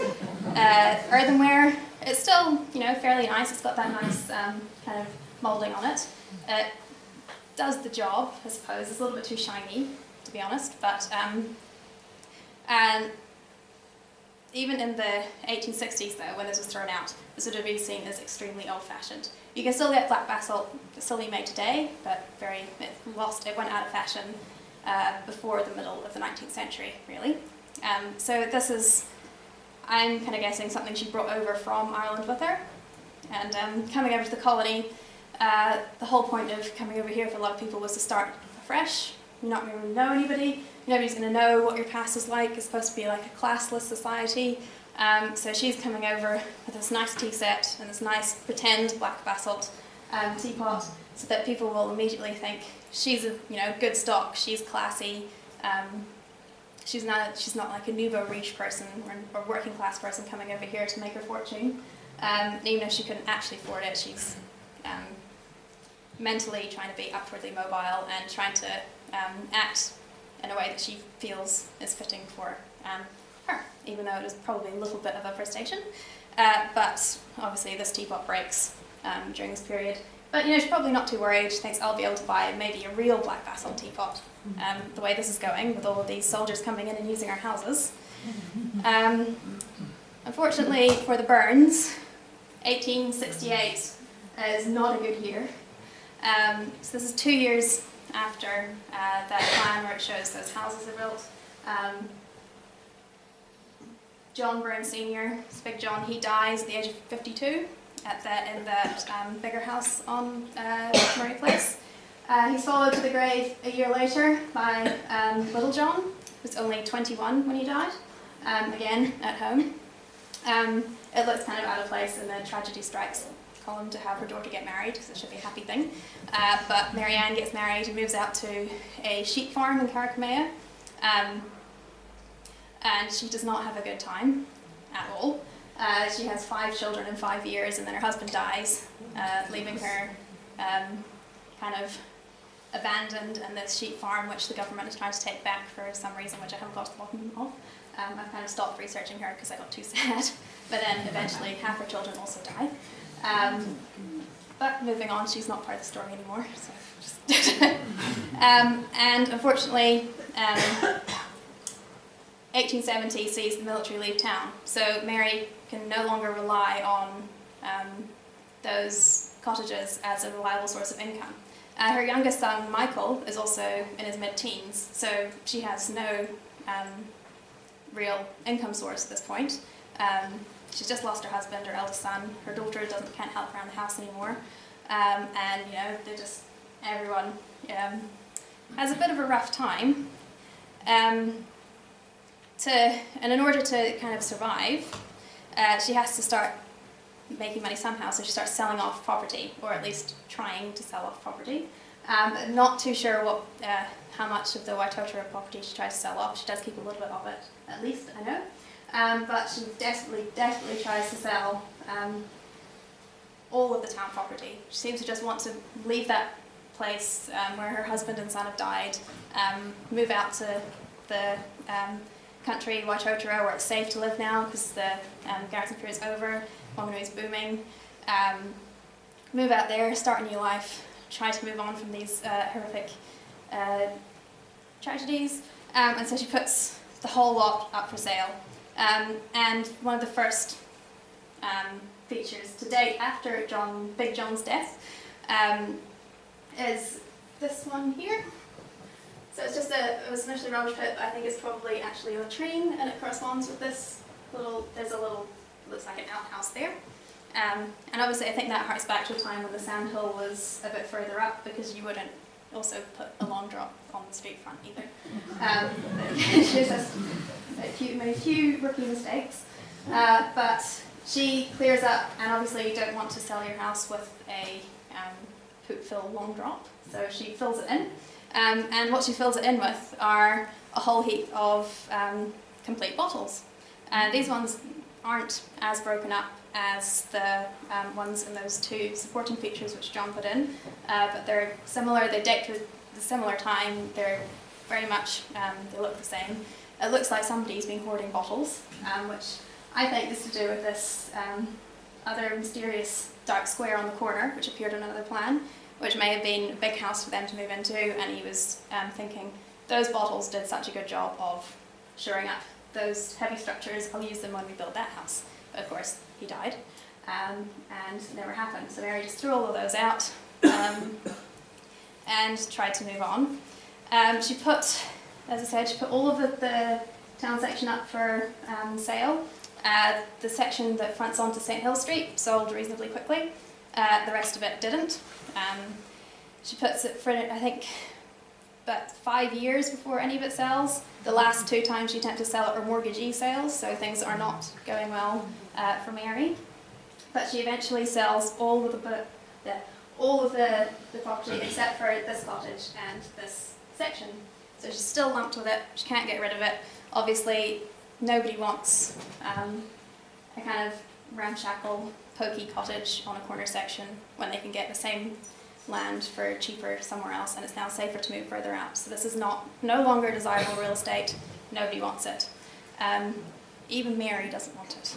earthenware. It's still, fairly nice. It's got that nice kind of moulding on it. It does the job, I suppose. It's a little bit too shiny, to be honest, but and even in the 1860s, though, when this was thrown out, this would have been seen as extremely old-fashioned. You can still get black basalt, it's still being made today, but it went out of fashion before the middle of the 19th century, really. So this is, I'm kind of guessing, something she brought over from Ireland with her. And coming over to the colony, the whole point of coming over here for a lot of people was to start afresh. You're not going to know anybody. Nobody's going to know what your past is like. It's supposed to be like a classless society. So she's coming over with this nice tea set and this nice pretend black basalt teapot, so that people will immediately think she's a good stock. She's classy. She's not like a nouveau riche person or working class person coming over here to make her fortune. Even if she couldn't actually afford it, she's mentally trying to be upwardly mobile and trying to act in a way that she feels is fitting for her, even though it is probably a little bit of a frustration. But obviously this teapot breaks during this period. But she's probably not too worried. She thinks I'll be able to buy maybe a real black basalt teapot. The way this is going, with all of these soldiers coming in and using our houses. Unfortunately for the Byrnes, 1868 is not a good year. So this is 2 years after that plan where it shows those houses are built. John Byrne Sr., Big John, he dies at the age of 52 in that bigger house on Murray Place. He's followed to the grave a year later by Little John, who was only 21 when he died, again at home. It looks kind of out of place in the tragedy strikes column to have her daughter get married, because it should be a happy thing. But Mary Ann gets married and moves out to a sheep farm in Carrickmea, and she does not have a good time at all. She has 5 children in 5 years, and then her husband dies, leaving her kind of abandoned in this sheep farm, which the government is trying to take back for some reason, which I haven't got to the bottom of. I've kind of stopped researching her because I got too sad, but then eventually half her children also die. But moving on, she's not part of the story anymore. So just and unfortunately, 1870 sees the military leave town, so Mary can no longer rely on those cottages as a reliable source of income. Her youngest son, Michael, is also in his mid-teens, so she has no real income source at this point. She's just lost her husband, her eldest son. Her daughter can't help around the house anymore, and everyone has a bit of a rough time. And in order to kind of survive, she has to start making money somehow, so she starts selling off property, or at least trying to sell off property. Not too sure how much of the Waitotara property she tries to sell off. She does keep a little bit of it, at least, I know. But she desperately tries to sell all of the town property. She seems to just want to leave that place where her husband and son have died, move out to the country, Waitotara, where it's safe to live now because the garrison period is over, Whanganui is booming. Move out there, start a new life, try to move on from these horrific tragedies, and so she puts the whole lot up for sale. And one of the first features to date after Big John's death is this one here. So it's just it was initially a rubbish pit, but I think it's probably actually a latrine, and it corresponds with this there's a little, looks like an outhouse there. And obviously I think that harks back to a time when the sandhill was a bit further up, because you wouldn't also put a long drop on the street front either. She's just made a few rookie mistakes, but she clears up, and obviously you don't want to sell your house with a poop-filled long drop, so she fills it in. And what she fills it in with are a whole heap of complete bottles. These ones aren't as broken up as the ones in those two supporting features which John put in, but they're similar, they date to a similar time, they're very much, they look the same. It looks like somebody's been hoarding bottles, which I think is to do with this other mysterious dark square on the corner, which appeared on another plan, which may have been a big house for them to move into, and he was thinking, those bottles did such a good job of shoring up those heavy structures, I'll use them when we build that house. But of course, he died, and it never happened. So Mary just threw all of those out and tried to move on. She put, as I said, she put all of the town section up for sale. The section that fronts onto St Hill Street sold reasonably quickly. The rest of it didn't. She puts it for, I think, about 5 years before any of it sells. The last 2 times she attempted to sell it were mortgagee sales, so things are not going well for Mary. But she eventually sells all of the property except for this cottage and this section. So she's still lumped with it, she can't get rid of it. Obviously, nobody wants a kind of ramshackle, pokey cottage on a corner section when they can get the same land for cheaper somewhere else, and it's now safer to move further out. So this is no longer desirable real estate. Nobody wants it. Even Mary doesn't want it.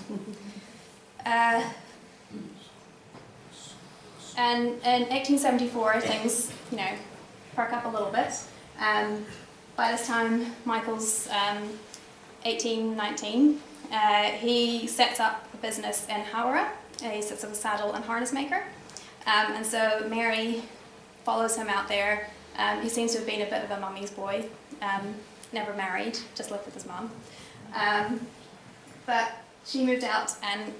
And in 1874, things, perk up a little bit. By this time, Michael's 18, 19. He sets up a business in Howrah. He sets up a saddle and harness maker. And so Mary follows him out there. He seems to have been a bit of a mummy's boy, never married, just lived with his mum. But she moved out and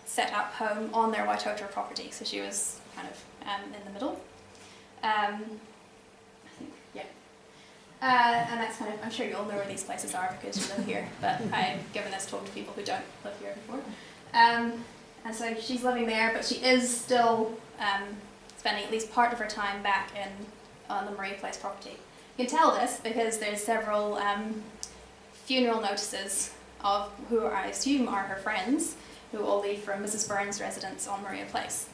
set up home on their Waitotara property, so she was kind of in the middle. I think, yeah. And that's kind of, I'm sure you all know where these places are because you live here, but I've given this talk to people who don't live here before. And so she's living there, but she is still spending at least part of her time back on the Maria Place property. You can tell this because there's several funeral notices of who I assume are her friends, who all leave from Mrs. Burns' residence on Maria Place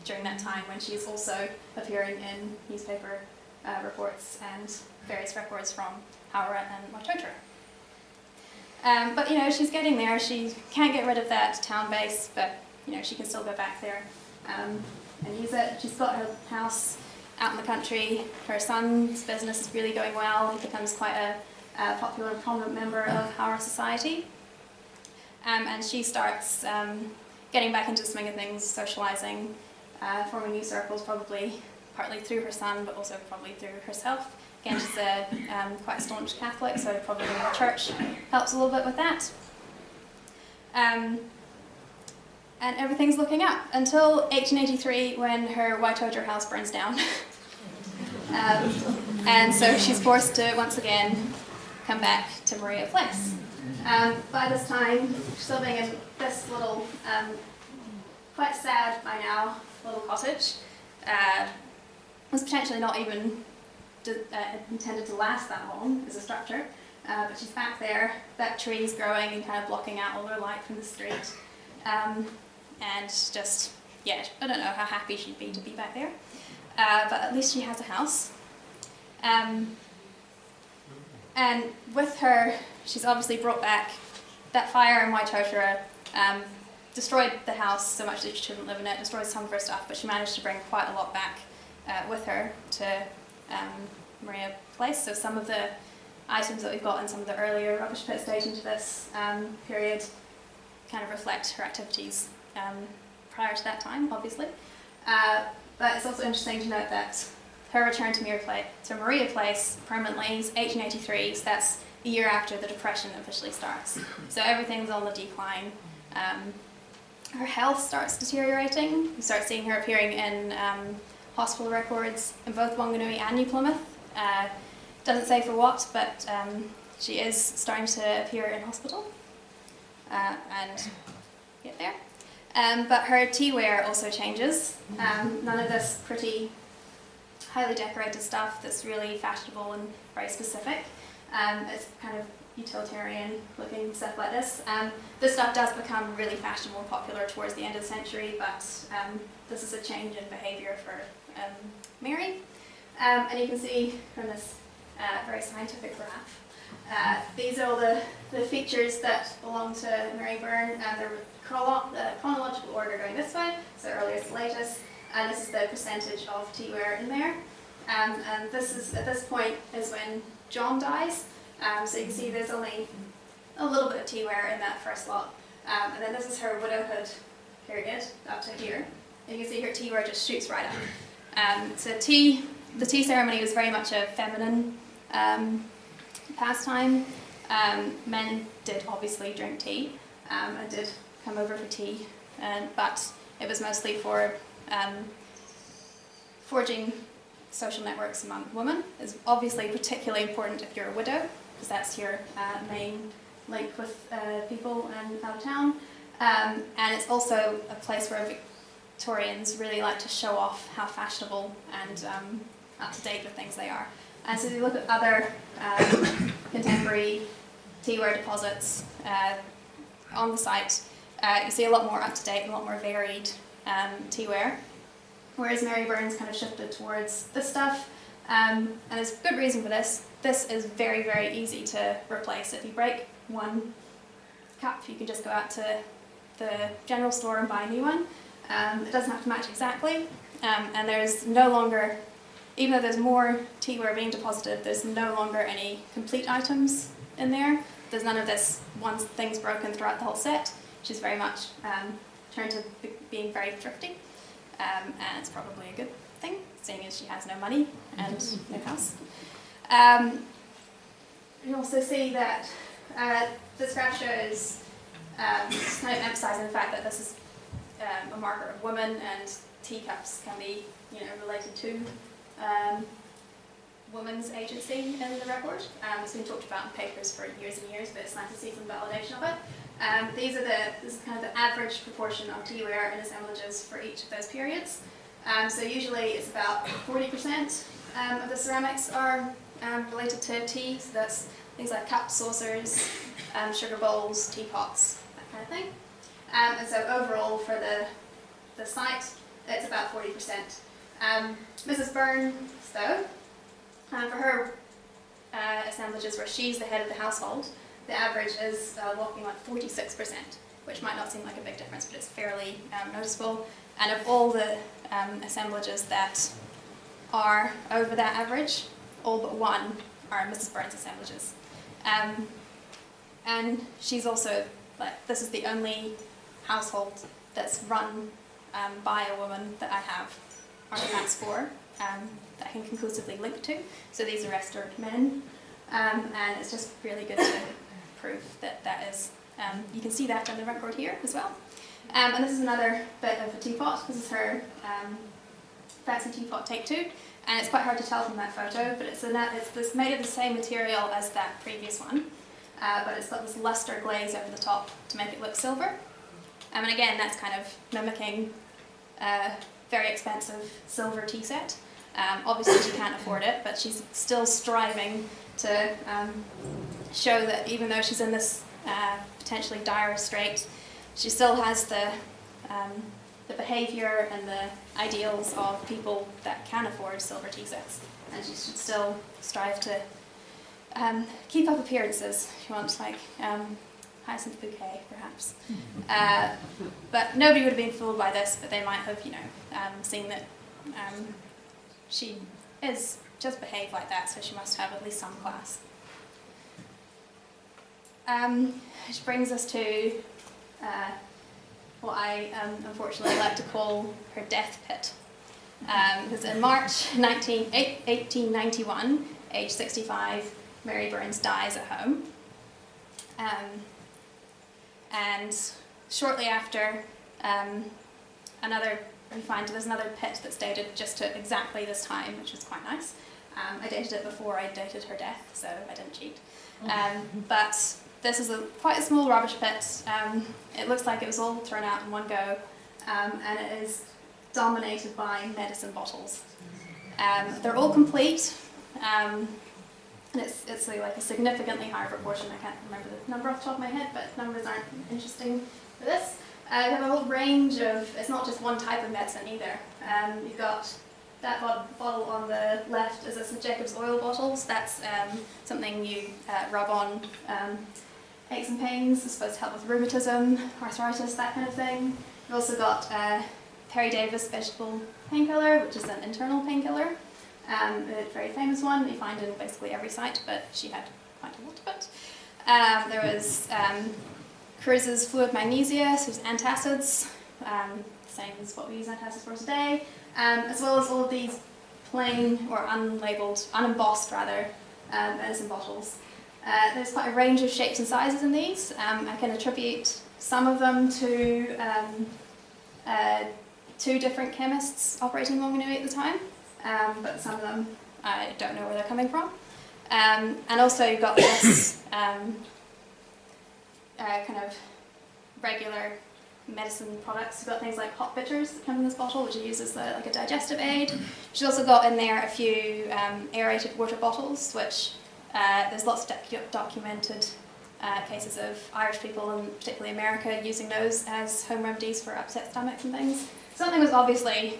during that time when she's also appearing in newspaper reports and various records from Howrah and Waitotara. But she's getting there. She can't get rid of that town base, but she can still go back there and use it. She's got her house out in the country. Her son's business is really going well. He becomes quite a popular and prominent member of Howrah society. And she starts getting back into the swing of things, socialising, forming new circles, probably partly through her son, but also probably through herself. Again, she's a quite staunch Catholic, so probably the church helps a little bit with that. And everything's looking up until 1883 when her Waitotara house burns down. And so she's forced to once again come back to Maria Place. By this time, she's living in this little, quite sad by now, little cottage. Was potentially not even intended to last that long as a structure, but she's back there, that tree's growing and kind of blocking out all her light from the street, and just yeah, I don't know how happy she'd be to be back there, but at least she has a house. And with her, she's obviously brought back that fire in Waitotara, destroyed the house so much that she couldn't live in it, destroyed some of her stuff, but she managed to bring quite a lot back with her to Maria Place. So some of the items that we've got in some of the earlier rubbish pits dating to this period kind of reflect her activities prior to that time, obviously. But it's also interesting to note that her return to Maria Place permanently is 1883, so that's a year after the Depression officially starts. So everything's on the decline. Her health starts deteriorating. You start seeing her appearing in hospital records in both Whanganui and New Plymouth. Doesn't say for what, but she is starting to appear in hospital and get there. But her teaware also changes. None of this pretty, highly decorated stuff that's really fashionable and very specific. It's kind of utilitarian looking stuff like this. This stuff does become really fashionable and popular towards the end of the century, but this is a change in behaviour for Mary. And you can see from this very scientific graph, these are all the features that belong to Mary Byrne, and the chronological order going this way, so earliest to latest, and this is the percentage of teaware in there. And this is, at this point, is when John dies. So you can see there's only a little bit of teaware in that first lot. And then this is her widowhood period, up to here. And you can see her teaware just shoots right up. So the tea ceremony was very much a feminine pastime. Men did obviously drink tea and did come over for tea, but it was mostly for forging social networks among women. It's obviously particularly important if you're a widow, because that's your main link with people and out of town. And it's also a place where Victorians really like to show off how fashionable and up to date with things they are. And so if you look at other contemporary teaware deposits on the site, you see a lot more up to date and a lot more varied teaware. Whereas Mary Byrne's kind of shifted towards this stuff, and there's good reason for this. This is very, very easy to replace. If you break one cup, you can just go out to the general store and buy a new one. It doesn't have to match exactly, and there's no longer, even though there's more teaware being deposited, there's no longer any complete items in there. There's none of this one thing's broken throughout the whole set. She's very much turned to being very thrifty. And it's probably a good thing, seeing as she has no money and no house. You also see that this graph shows kind of emphasising the fact that this is a marker of women, and teacups can be, related to women's agency in the record. It's been talked about in papers for years and years, but it's nice to see some validation of it. This is kind of the average proportion of teaware and assemblages for each of those periods. So usually it's about 40% of the ceramics are related to tea, so that's things like cups, saucers, sugar bowls, teapots, that kind of thing. And so overall for the site, it's about 40%. Mrs. Byrne, though, for her assemblages where she's the head of the household, the average is walking like 46%, which might not seem like a big difference, but it's fairly noticeable. And of all the assemblages that are over that average, all but one are Mrs. Byrne's assemblages. And she's also, this is the only household that's run by a woman that I have artifacts for, that I can conclusively link to. So these rest are men, and it's just really good to prove that is, you can see that on the record here as well. And this is another bit of a teapot. This is her fancy teapot take two, and it's quite hard to tell from that photo, but it's made of the same material as that previous one, but it's got this luster glaze over the top to make it look silver. And again, that's kind of mimicking a very expensive silver tea set. Obviously she can't afford it, but she's still striving to show that even though she's in this potentially dire strait, she still has the the behaviour and the ideals of people that can afford silver tea sets. And she should still strive to keep up appearances, if you want, like hyacinth bouquet, perhaps. But nobody would have been fooled by this, but they might have, seen that she is just behaved like that, so she must have at least some class. Which brings us to what I unfortunately like to call her death pit. Because in March 1891, age 65, Mary Burns dies at home. And shortly after, we find there's another pit that's dated just to exactly this time, which was quite nice. I dated it before I dated her death, so I didn't cheat. But this is quite a small rubbish pit. It looks like it was all thrown out in one go, and it is dominated by medicine bottles. They're all complete, and it's like a significantly higher proportion. I can't remember the number off the top of my head, but numbers aren't interesting for this. You have a whole range of, it's not just one type of medicine either. You've got that bottle on the left is a St. Jacob's oil bottles. That's something you rub on aches and pains. It's supposed to help with rheumatism, arthritis, that kind of thing. You've also got Perry Davis vegetable painkiller, which is an internal painkiller. A very famous one that you find in basically every site, but she had quite a lot of it. There was Cruz's fluid magnesia, so there's antacids, same as what we use antacids for today, as well as all of these plain or unlabeled, unembossed rather, medicine bottles. There's quite a range of shapes and sizes in these. I can attribute some of them to two different chemists operating in Whanganui at the time, but some of them I don't know where they're coming from. And also you've got this kind of regular medicine products. You've got things like hot bitters that come in this bottle, which are used as like a digestive aid. She's also got in there a few aerated water bottles, which there's lots of documented cases of Irish people, and particularly America, using those as home remedies for upset stomachs and things. Something was obviously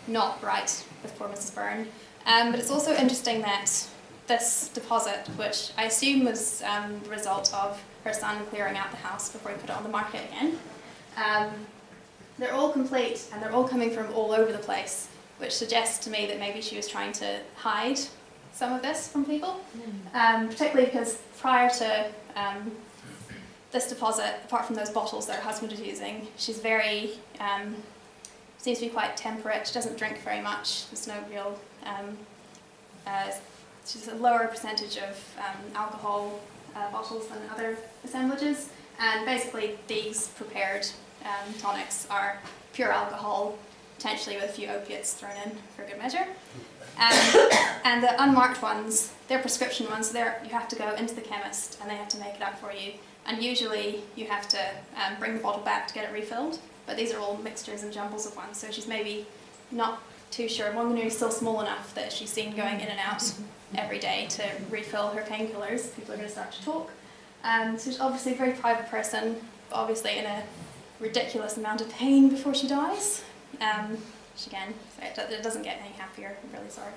not right with poor Mrs. Byrne. But it's also interesting that this deposit, which I assume was the result of her son clearing out the house before he put it on the market again, they're all complete and they're all coming from all over the place, which suggests to me that maybe she was trying to hide some of this from people, particularly because prior to this deposit, apart from those bottles that her husband was using, she's very, seems to be quite temperate. She doesn't drink very much. There's no real, she's a lower percentage of alcohol bottles than other assemblages, and basically these prepared tonics are pure alcohol, potentially with a few opiates thrown in for good measure. And the unmarked ones, they're prescription ones, so you have to go into the chemist and they have to make it up for you. And usually you have to bring the bottle back to get it refilled, but these are all mixtures and jumbles of ones, so she's maybe not too sure. Whanganui is still small enough that she's seen going in and out every day to refill her painkillers. People are going to start to talk. So she's obviously a very private person, but obviously in a ridiculous amount of pain before she dies. Again, it doesn't get any happier. I'm really sorry.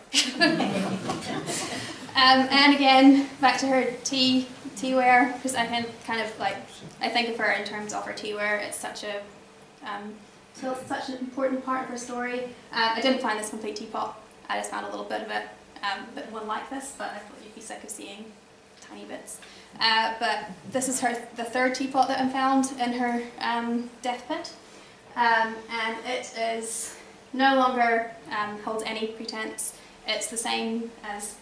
And again, back to her teaware, because I can kind of I think of her in terms of her teaware. It's such a such an important part of her story. I didn't find this complete teapot. I just found a little bit of it, but one like this. But I thought you'd be sick of seeing tiny bits. But this is the third teapot that I found in her death pit, and it is no longer holds any pretense. It's the same as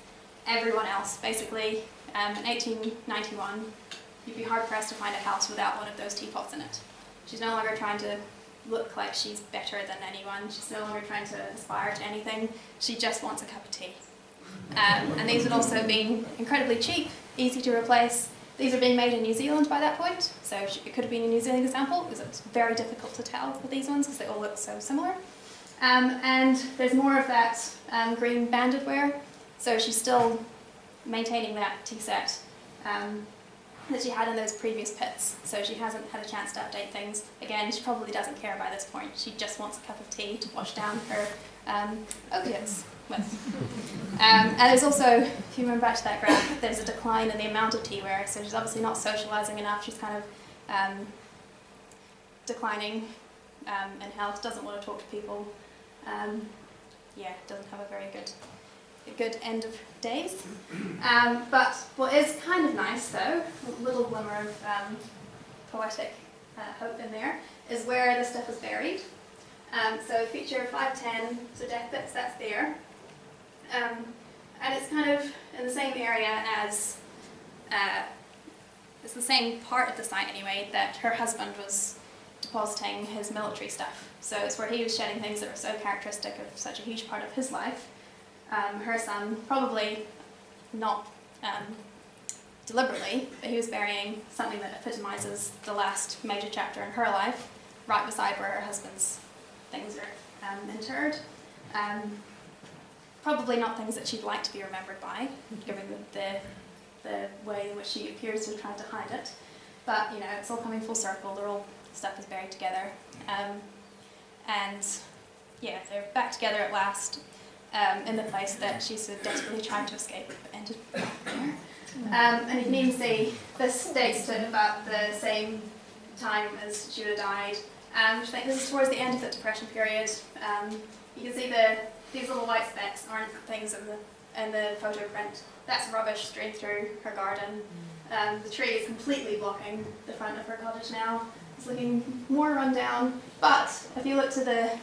everyone else, basically. In 1891, you'd be hard-pressed to find a house without one of those teapots in it. She's no longer trying to look like she's better than anyone. She's no longer trying to aspire to anything. She just wants a cup of tea. And these would also be incredibly cheap, easy to replace. These are being made in New Zealand by that point, so it could have been a New Zealand example, because it's very difficult to tell with these ones because they all look so similar. And there's more of that green banded wear, so she's still maintaining that tea set that she had in those previous pits. So she hasn't had a chance to update things. Again, she probably doesn't care by this point. She just wants a cup of tea to wash down her opiates with. And there's also, if you remember back to that graph, there's a decline in the amount of tea wear. So she's obviously not socialising enough. She's kind of declining in health, doesn't want to talk to people. Yeah, doesn't have a very good end of days. But what is kind of nice, though, a little glimmer of poetic hope in there, is where this stuff is buried. So feature 510, so death bits, that's there. And it's kind of in the same area as, it's the same part of the site anyway, that her husband was depositing his military stuff. So it's where he was shedding things that were so characteristic of such a huge part of his life. Her son, probably not deliberately, but he was burying something that epitomises the last major chapter in her life, right beside where her husband's things are interred. Probably not things that she'd like to be remembered by, given the way in which she appears to have tried to hide it. But, you know, it's all coming full circle, all stuff is buried together. And, yeah, they're back together at last. In the place that she so desperately tried to escape but ended up there. And you can even see this dates to about the same time as she would have died. I think this is towards the end of the Depression period. You can see these little white specks aren't things in the photo print. That's rubbish strewn through her garden. The tree is completely blocking the front of her cottage now. It's looking more run down. But if you look to the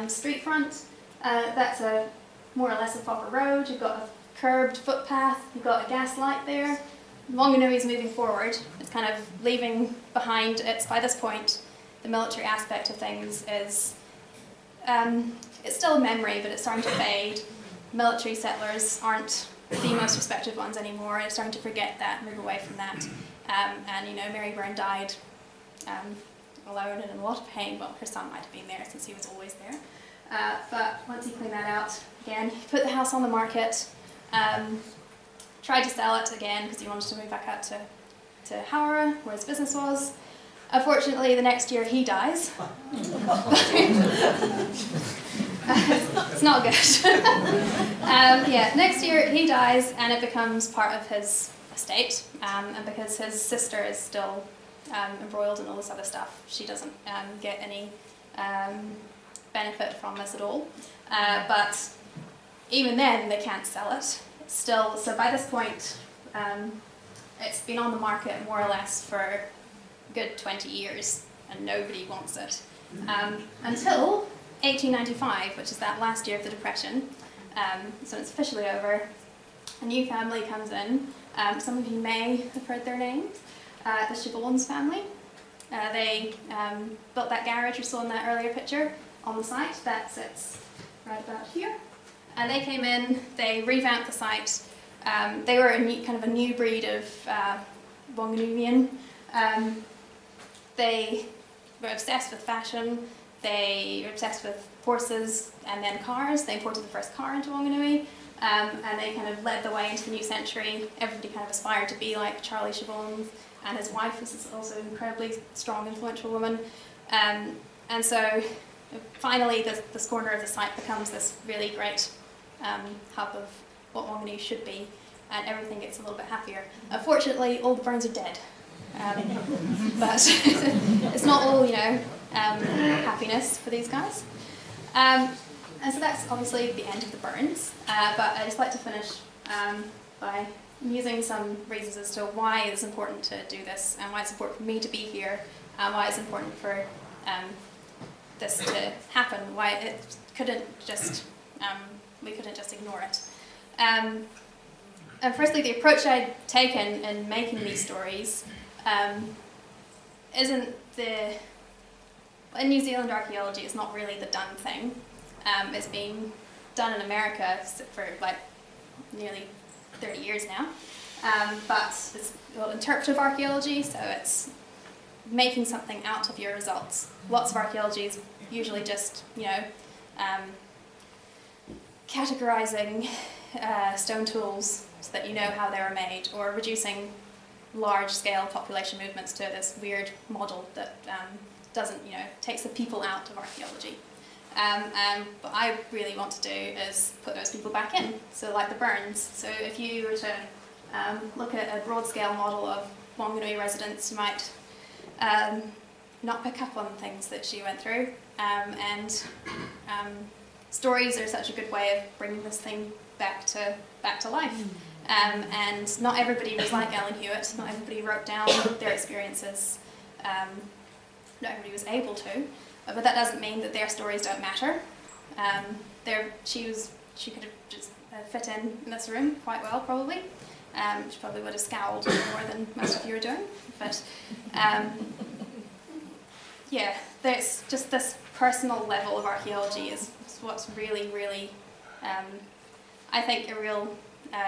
street front, that's more or less a proper road. You've got a curbed footpath, you've got a gas light there. Whanganui is moving forward. It's kind of leaving behind, by this point, the military aspect of things is, it's still a memory, but it's starting to fade. Military settlers aren't the most respected ones anymore. It's starting to forget that, move away from that. And, you know, Mary Byrne died alone and in a lot of pain. Well, her son might have been there since he was always there. But once he cleaned that out, again, he put the house on the market, tried to sell it again because he wanted to move back out to Howrah, where his business was. Unfortunately, the next year he dies. It's not good. Yeah, next year he dies and it becomes part of his estate. And because his sister is still embroiled in all this other stuff, she doesn't get any benefit from this at all. But even then, they can't sell it. Still, so by this point, it's been on the market more or less for a good 20 years, and nobody wants it. Until 1895, which is that last year of the Depression, so it's officially over. A new family comes in. Some of you may have heard their names. The Siobhan's family. They built that garage you saw in that earlier picture on the site. That sits right about here. And they came in, they revamped the site. They were kind of a new breed of Whanganuian. They were obsessed with fashion. They were obsessed with horses and then cars. They imported the first car into Whanganui. And they kind of led the way into the new century. Everybody kind of aspired to be like Charlie Siobhan, and his wife was also an incredibly strong, influential woman. And so finally this corner of the site becomes this really great hub of what Whanganui should be, and everything gets a little bit happier. Unfortunately, all the Burns are dead. But it's not all, you know, happiness for these guys. And so that's obviously the end of the Burns, but I'd just like to finish by using some reasons as to why it's important to do this, and why it's important for me to be here, and why it's important for this to happen, why it couldn't just, we couldn't just ignore it. And firstly, the approach I'd taken in making these stories isn't in New Zealand archaeology, it's not really the done thing. It's been done in America for like nearly 30 years now, but it's interpretive archaeology, so it's making something out of your results. Lots of archaeology is usually just, you know, categorizing stone tools so that you know how they were made, or reducing large-scale population movements to this weird model that doesn't, takes the people out of archaeology. What I really want to do is put those people back in, so like the Burns. So if you were to look at a broad-scale model of Whanganui residents, you might not pick up on things that she went through, and stories are such a good way of bringing this thing back to life. And not everybody was like Ellen Hewitt, not everybody wrote down their experiences, not everybody was able to, but that doesn't mean that their stories don't matter. She could have just fit in this room quite well, probably. She probably would have scowled more than most of you are doing, but yeah, there's just this personal level of archaeology is what's really, really, I think, a real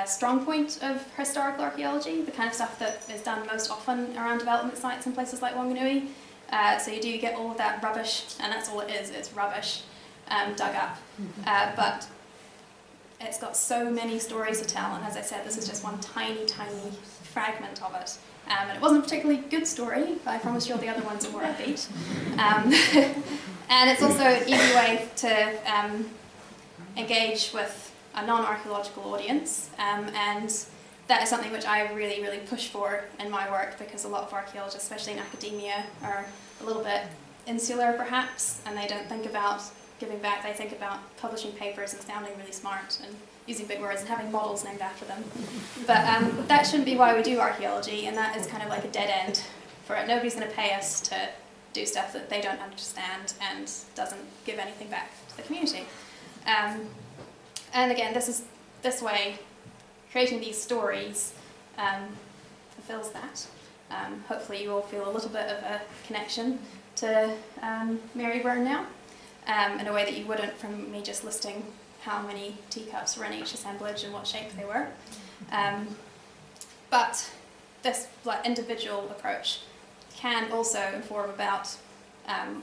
strong point of historical archaeology, the kind of stuff that is done most often around development sites in places like Whanganui. So you do get all of that rubbish, and that's all it is, it's rubbish dug up. But it's got so many stories to tell, and as I said, this is just one tiny, tiny fragment of it. And it wasn't a particularly good story, but I promise you all the other ones are more upbeat. And it's also an easy way to engage with a non-archaeological audience, and that is something which I really, really push for in my work, because a lot of archaeologists, especially in academia, are a little bit insular perhaps, and they don't think about giving back. They think about publishing papers and sounding really smart and using big words and having models named after them. But that shouldn't be why we do archaeology, and that is kind of like a dead end for it. Nobody's going to pay us to do stuff that they don't understand and doesn't give anything back to the community. And again, this way, creating these stories fulfills that. Hopefully you all feel a little bit of a connection to Mary Byrne now, in a way that you wouldn't from me just listing how many teacups were in each assemblage and what shape they were. But this individual approach can also inform about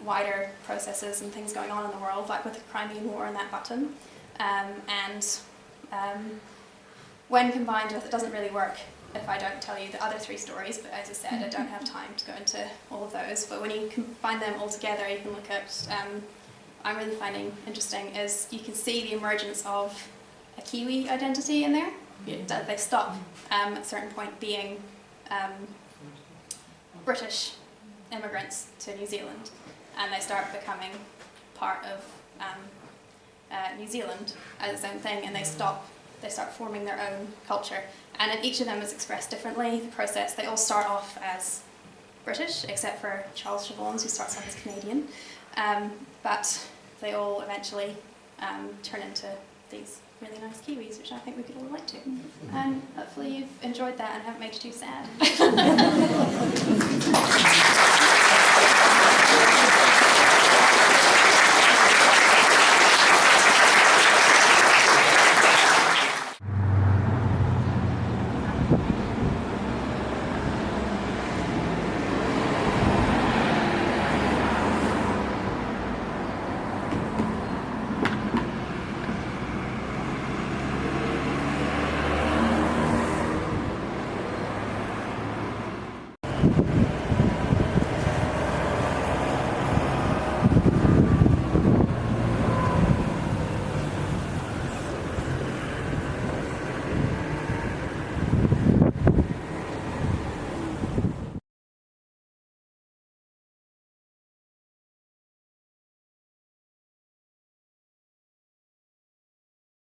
wider processes and things going on in the world, like with the Crimean War and that button. When combined with, it doesn't really work if I don't tell you the other three stories, but as I said, I don't have time to go into all of those. But when you combine them all together, you can look at, I'm really finding interesting, is you can see the emergence of a Kiwi identity in there. They stop at a certain point being British immigrants to New Zealand, and they start becoming part of New Zealand as its own thing, and they start forming their own culture. And each of them is expressed differently. The process, they all start off as British, except for Charles Siobhans, who starts off as Canadian. But they all eventually turn into these really nice Kiwis, which I think we could all relate to. And hopefully you've enjoyed that and haven't made you too sad.